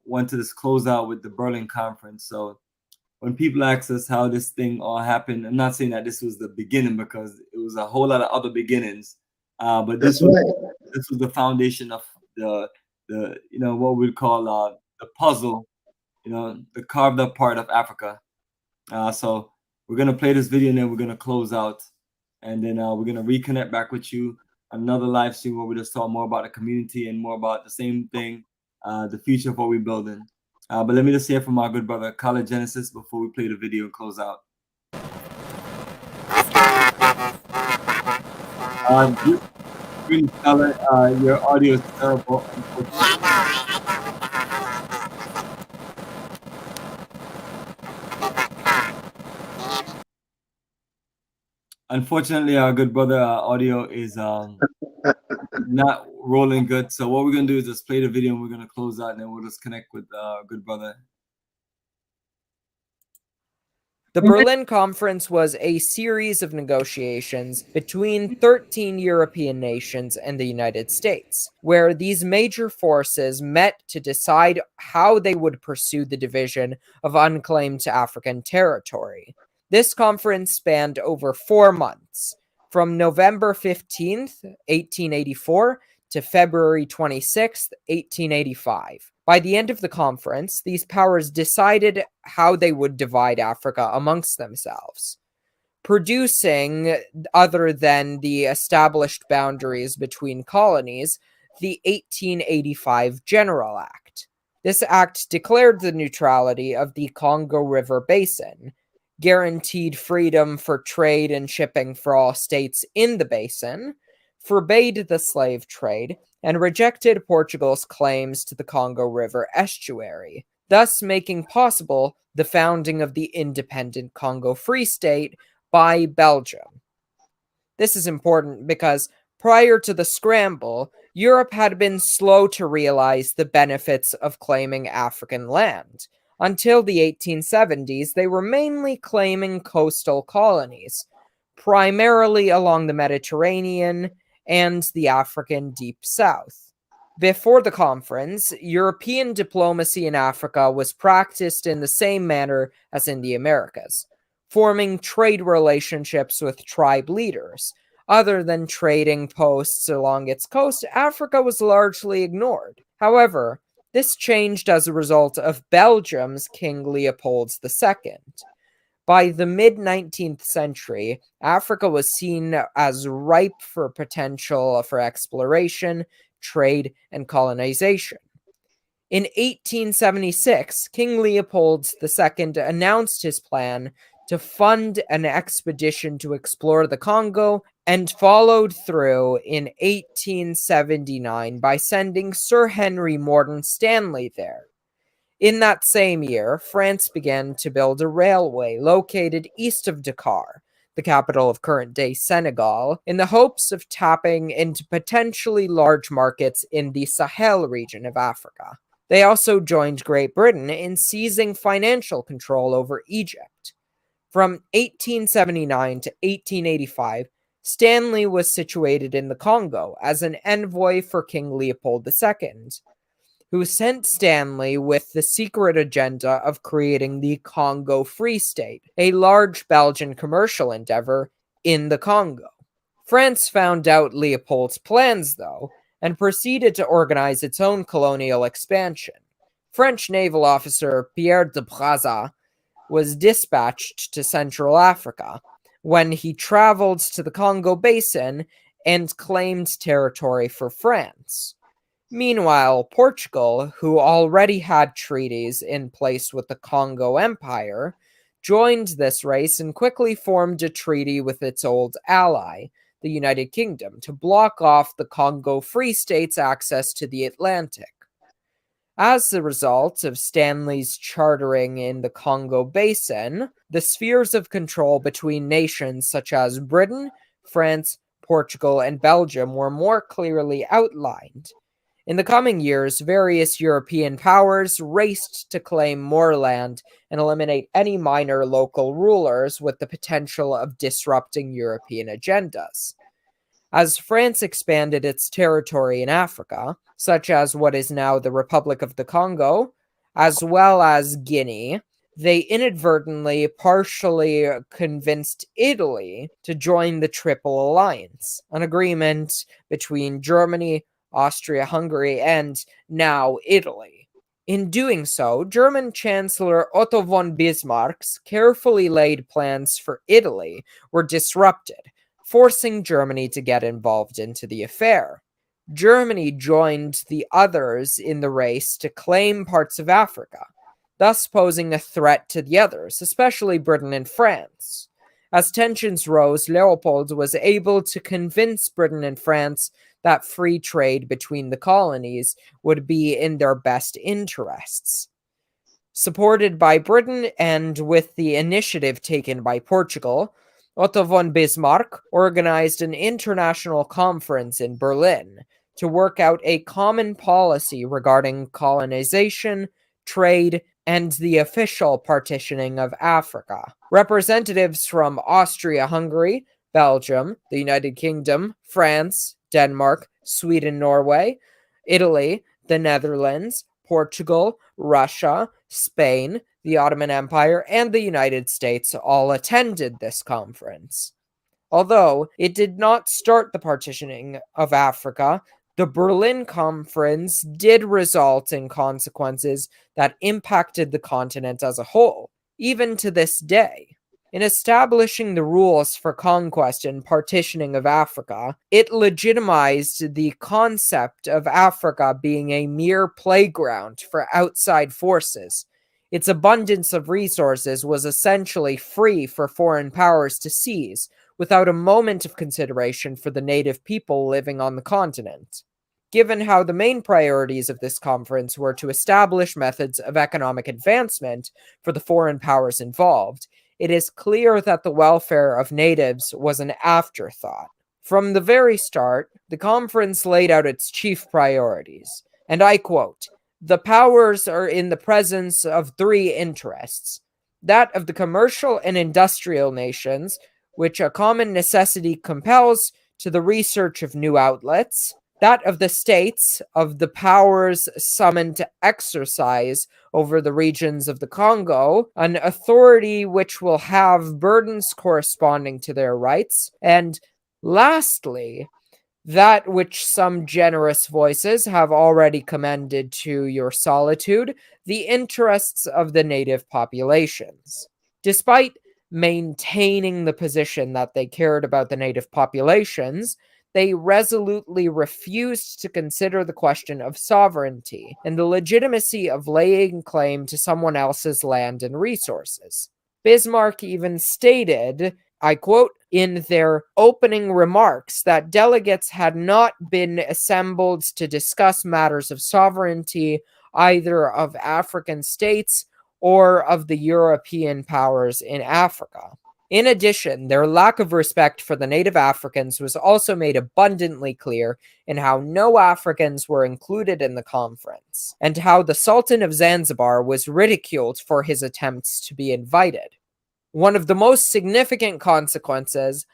want to just close out with the Berlin conference. So when people ask us how this thing all happened, I'm not saying that this was the beginning, because it was a whole lot of other beginnings. But this was the foundation of the you know, what we'd call the puzzle, you know, the carved up part of Africa. So we're gonna play this video and then we're gonna close out, and then we're gonna reconnect back with you. Another live stream where we just talk more about the community and more about the same thing, the future of what we're building. But let me just hear from our good brother, College Genesis, before we play the video and close out. Really, your audio is terrible. Unfortunately, our good brother, audio is not rolling good. So what we're gonna do is just play the video and we're gonna close out, and then we'll just connect with good brother. The Berlin Conference was a series of negotiations between 13 European nations and the United States, where these major forces met to decide how they would pursue the division of unclaimed African territory. This conference spanned over 4 months, from November 15th, 1884 to February 26th, 1885. By the end of the conference, these powers decided how they would divide Africa amongst themselves, producing, other than the established boundaries between colonies, the 1885 General Act. This act declared the neutrality of the Congo River Basin, guaranteed freedom for trade and shipping for all states in the basin, forbade the slave trade, and rejected Portugal's claims to the Congo River estuary, thus making possible the founding of the independent Congo Free State by Belgium. This is important because Prior to the scramble, Europe had been slow to realize the benefits of claiming African land. Until the 1870s, they were mainly claiming coastal colonies, primarily along the Mediterranean and the African Deep South. Before the conference, European diplomacy in Africa was practiced in the same manner as in the Americas, forming trade relationships with tribe leaders. Other than trading posts along its coast, Africa was largely ignored. However, this changed as a result of Belgium's King Leopold II. By the mid-19th century, Africa was seen as ripe for potential for exploration, trade, and colonization. In 1876, King Leopold II announced his plan to fund an expedition to explore the Congo and followed through in 1879 by sending Sir Henry Morton Stanley there. In that same year, France began to build a railway located east of Dakar, the capital of current-day Senegal, in the hopes of tapping into potentially large markets in the Sahel region of Africa. They also joined Great Britain in seizing financial control over Egypt. From 1879 to 1885, Stanley was situated in the Congo as an envoy for King Leopold II, who sent Stanley with the secret agenda of creating the Congo Free State, a large Belgian commercial endeavor in the Congo. France found out Leopold's plans, though, and proceeded to organize its own colonial expansion. French naval officer Pierre de Brazza was dispatched to Central Africa when he traveled to the Congo Basin and claimed territory for France. Meanwhile, Portugal, who already had treaties in place with the Congo Empire, joined this race and quickly formed a treaty with its old ally, the United Kingdom, to block off the Congo Free State's access to the Atlantic. As a result of Stanley's chartering in the Congo Basin, the spheres of control between nations such as Britain, France, Portugal, and Belgium were more clearly outlined. In the coming years, various European powers raced to claim more land and eliminate any minor local rulers with the potential of disrupting European agendas. As France expanded its territory in Africa, such as what is now the Republic of the Congo, as well as Guinea, they inadvertently partially convinced Italy to join the Triple Alliance, an agreement between Germany, Austria-Hungary, and now Italy. In doing so, German Chancellor Otto von Bismarck's carefully laid plans for Italy were disrupted, forcing Germany to get involved into the affair. Germany joined the others in the race to claim parts of Africa, thus posing a threat to the others, especially Britain and France. As tensions rose, Leopold was able to convince Britain and France that free trade between the colonies would be in their best interests. Supported by Britain and with the initiative taken by Portugal, Otto von Bismarck organized an international conference in Berlin to work out a common policy regarding colonization, trade, and the official partitioning of Africa. Representatives from Austria-Hungary, Belgium, the United Kingdom, France, Denmark, Sweden, Norway, Italy, the Netherlands, Portugal, Russia, Spain, the Ottoman Empire, and the United States all attended this conference. Although it did not start the partitioning of Africa, the Berlin Conference did result in consequences that impacted the continent as a whole, even to this day. In establishing the rules for conquest and partitioning of Africa, it legitimized the concept of Africa being a mere playground for outside forces. Its abundance of resources was essentially free for foreign powers to seize, without a moment of consideration for the native people living on the continent. Given how the main priorities of this conference were to establish methods of economic advancement for the foreign powers involved, it is clear that the welfare of natives was an afterthought. From the very start, the conference laid out its chief priorities, and I quote, "The powers are in the presence of three interests, that of the commercial and industrial nations, which a common necessity compels to the research of new outlets, that of the states, of the powers summoned to exercise over the regions of the Congo, an authority which will have burdens corresponding to their rights, and lastly, that which some generous voices have already commended to your solitude, the interests of the native populations." Despite maintaining the position that they cared about the native populations, they resolutely refused to consider the question of sovereignty and the legitimacy of laying claim to someone else's land and resources. Bismarck even stated, I quote, in their opening remarks that delegates had not been assembled to discuss matters of sovereignty either of African states or of the European powers in Africa. In addition, their lack of respect for the native Africans was also made abundantly clear in how no Africans were included in the conference, and how the Sultan of Zanzibar was ridiculed for his attempts to be invited. One of the most significant consequences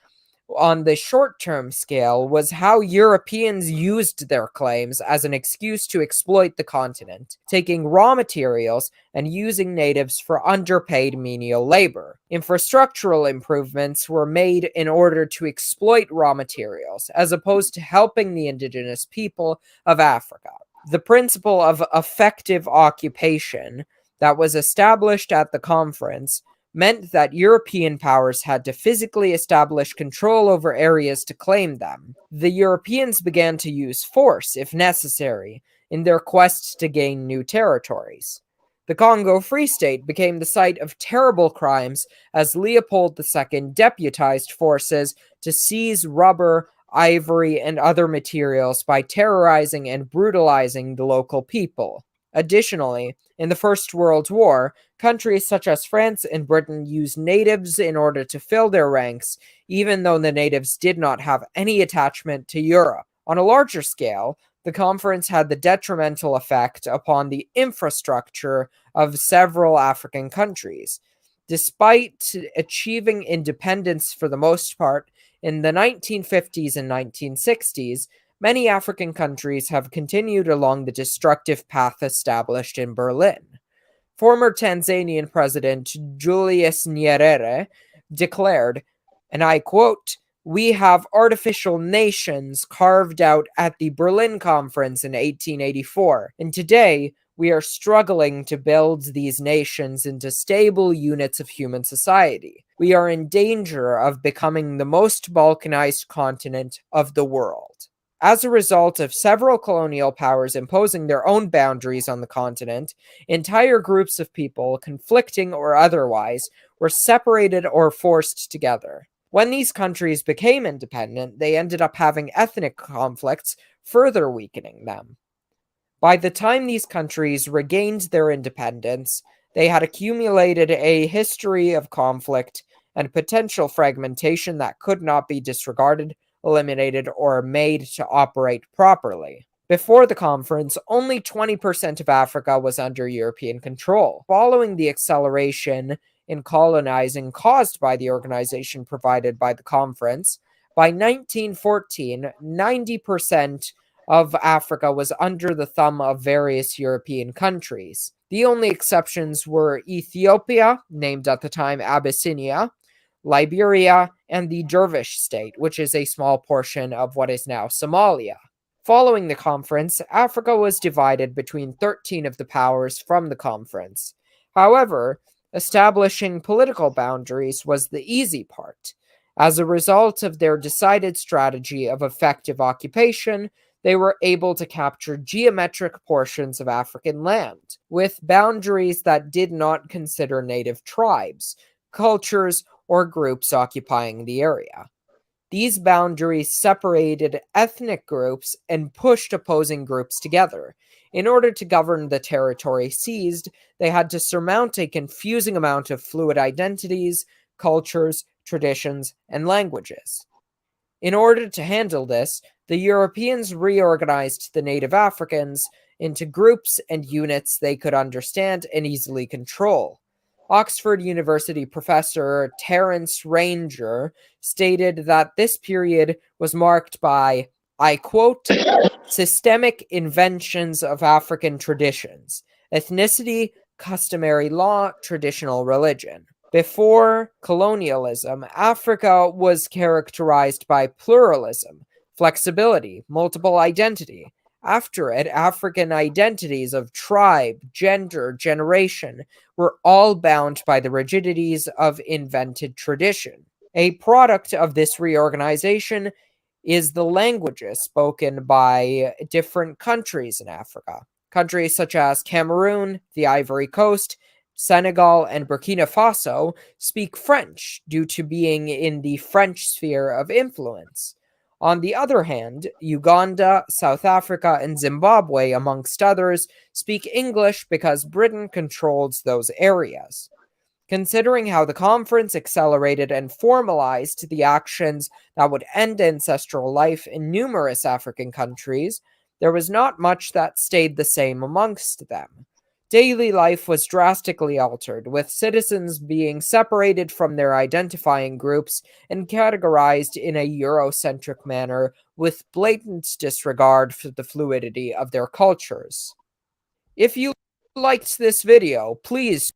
on the short-term scale was how Europeans used their claims as an excuse to exploit the continent, taking raw materials and using natives for underpaid menial labor. Infrastructural improvements were made in order to exploit raw materials, as opposed to helping the indigenous people of Africa. The principle of effective occupation that was established at the conference meant that European powers had to physically establish control over areas to claim them. The Europeans began to use force, if necessary, in their quest to gain new territories. The Congo Free State became the site of terrible crimes as Leopold II deputized forces to seize rubber, ivory, and other materials by terrorizing and brutalizing the local people. Additionally, in the First World War, countries such as France and Britain used natives in order to fill their ranks, even though the natives did not have any attachment to Europe. On a larger scale, the conference had the detrimental effect upon the infrastructure of several African countries. Despite achieving independence for the most part in the 1950s and 1960s, many African countries have continued along the destructive path established in Berlin. Former Tanzanian President Julius Nyerere declared, and I quote, "We have artificial nations carved out at the Berlin Conference in 1884, and today we are struggling to build these nations into stable units of human society. We are in danger of becoming the most balkanized continent of the world." As a result of several colonial powers imposing their own boundaries on the continent, entire groups of people, conflicting or otherwise, were separated or forced together. When these countries became independent, they ended up having ethnic conflicts, further weakening them. By the time these countries regained their independence, they had accumulated a history of conflict and potential fragmentation that could not be disregarded, eliminated, or made to operate properly. Before the conference, only 20% of Africa was under European control. Following the acceleration in colonizing caused by the organization provided by the conference, by 1914, 90% of Africa was under the thumb of various European countries. The only exceptions were Ethiopia, named at the time Abyssinia, Liberia, and the Dervish state, which is a small portion of what is now Somalia. Following the conference, Africa was divided between 13 of the powers from the conference. However, establishing political boundaries was the easy part. As a result of their decided strategy of effective occupation, they were able to capture geometric portions of African land, with boundaries that did not consider native tribes, cultures, or groups occupying the area. These boundaries separated ethnic groups and pushed opposing groups together. In order to govern the territory seized, they had to surmount a confusing amount of fluid identities, cultures, traditions, and languages. In order to handle this, the Europeans reorganized the native Africans into groups and units they could understand and easily control. Oxford University professor Terence Ranger stated that this period was marked by, I quote, systemic inventions of African traditions, ethnicity, customary law, traditional religion. Before colonialism, Africa was characterized by pluralism, flexibility, multiple identity. After it, African identities of tribe, gender, generation were all bound by the rigidities of invented tradition. A product of this reorganization is the languages spoken by different countries in Africa. Countries such as Cameroon, the Ivory Coast, Senegal, and Burkina Faso speak French due to being in the French sphere of influence. On the other hand, Uganda, South Africa, and Zimbabwe, amongst others, speak English because Britain controls those areas. Considering how the conference accelerated and formalized the actions that would end ancestral life in numerous African countries, there was not much that stayed the same amongst them. Daily life was drastically altered, with citizens being separated from their identifying groups and categorized in a Eurocentric manner with blatant disregard for the fluidity of their cultures. If you liked this video, please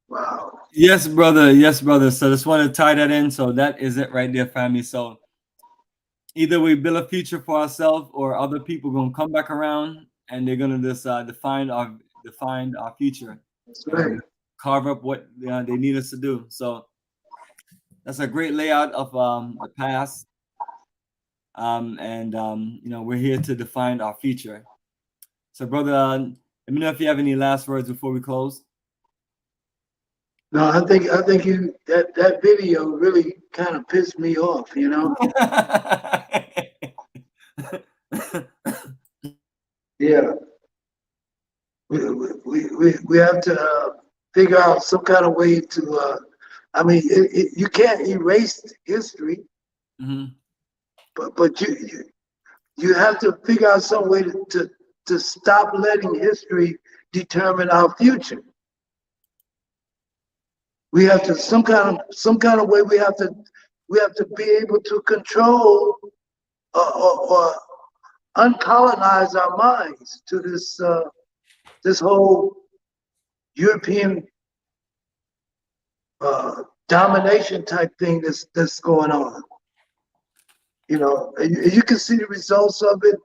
Wow. Yes, brother. Yes, brother. So just want to tie that in. So that is it right there, family. So either we build a future for ourselves, or other people gonna come back around and they're gonna just define our future. That's right. Carve up what they need us to do. So that's a great layout of the past. We're here to define our future. So, brother, let me know if you have any last words before we close. No, I think you that video really kind of pissed me off, you know. Yeah, we have to figure out some kind of way to. I mean, you can't erase history, but you have to figure out some way to stop letting history determine our future. We have to some kind of way we have to be able to control or uncolonize our minds to this whole European domination type thing that's going on. You know, you can see the results of it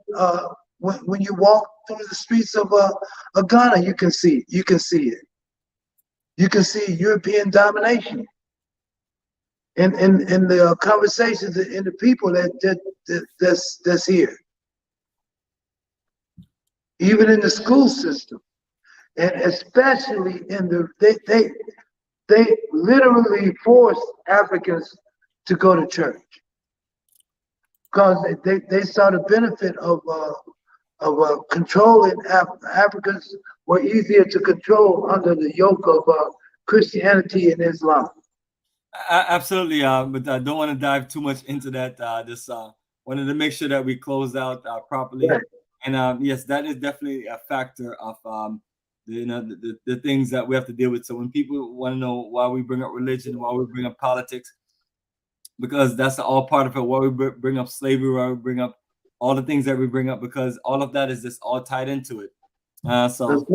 when you walk through the streets of Ghana. You can see it. You can see European domination in the conversations in the people that's here, even in the school system, and especially in they literally force Africans to go to church because they saw the benefit of controlling Africans were easier to control under the yoke of Christianity and Islam. Absolutely, but I don't want to dive too much into that. Just wanted to make sure that we closed out properly. Right. And yes, that is definitely a factor of the things that we have to deal with. So when people want to know why we bring up religion, why we bring up politics, because that's all part of it. Why we bring up slavery, why we bring up all the things that we bring up, because all of that is just all tied into it. So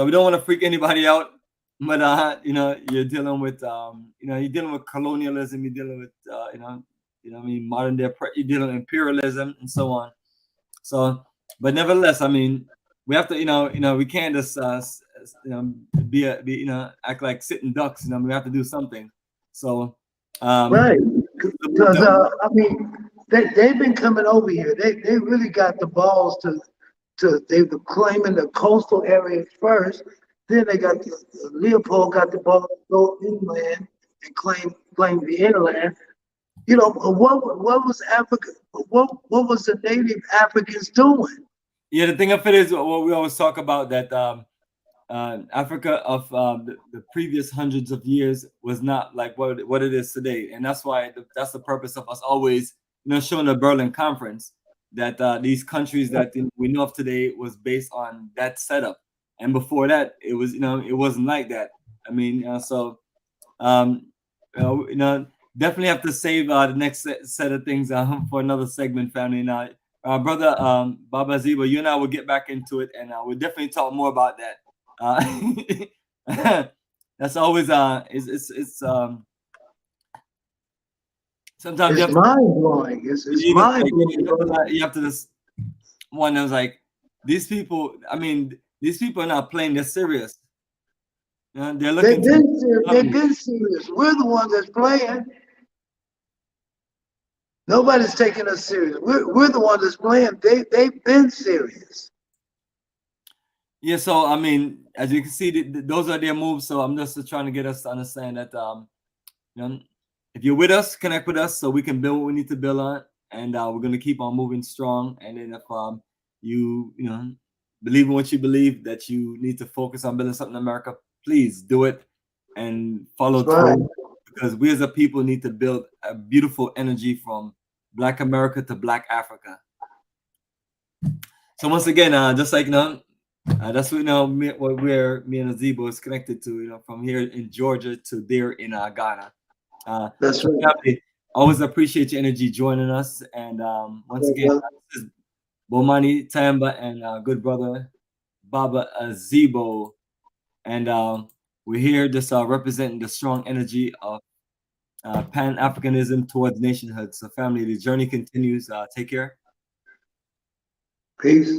we don't want to freak anybody out, but you're dealing with you're dealing with colonialism, you're dealing with modern day, you're dealing with imperialism and so on. So, but nevertheless, I mean, we have to we can't just act like sitting ducks. We have to do something. So right, because I mean, they've been coming over here. They really got the balls they were claiming the coastal areas first. Then they got Leopold got the balls to go inland and claim the inland. You know, what was Africa? What was the native Africans doing? Yeah, the thing of it is what we always talk about, that Africa of the previous hundreds of years was not like what it is today, and that's why that's the purpose of us always, showing the Berlin Conference that these countries that we know of today was based on that setup, and before that it was it wasn't like that. I mean, definitely have to save the next set of things for another segment, family. Now, brother Baba Azibo, you and I will get back into it, and we'll definitely talk more about that. That's always it's sometimes It's mind blowing. It's mind blowing. You have to just one that was like, these people. I mean, these people are not playing. They're serious. They're looking. They've been serious. We're the ones that's playing. Nobody's taking us serious. We're the ones that's playing. They've been serious. Yeah, so I mean, as you can see, those are their moves. So I'm just trying to get us to understand that, if you're with us, connect with us so we can build what we need to build on, and we're gonna keep on moving strong. And then if you believe in what you believe, that you need to focus on building something in America, please do it and follow through, because we as a people need to build a beautiful energy from Black America to Black Africa. So once again, just like that's what where me and Azibo is connected to, from here in Georgia to there in Ghana. That's right. Always appreciate your energy joining us. And once again, this is Bomani Tyehimba and good brother Baba Azibo. And we're here just representing the strong energy of Pan-Africanism towards nationhood. So family, the journey continues. Take care. Peace.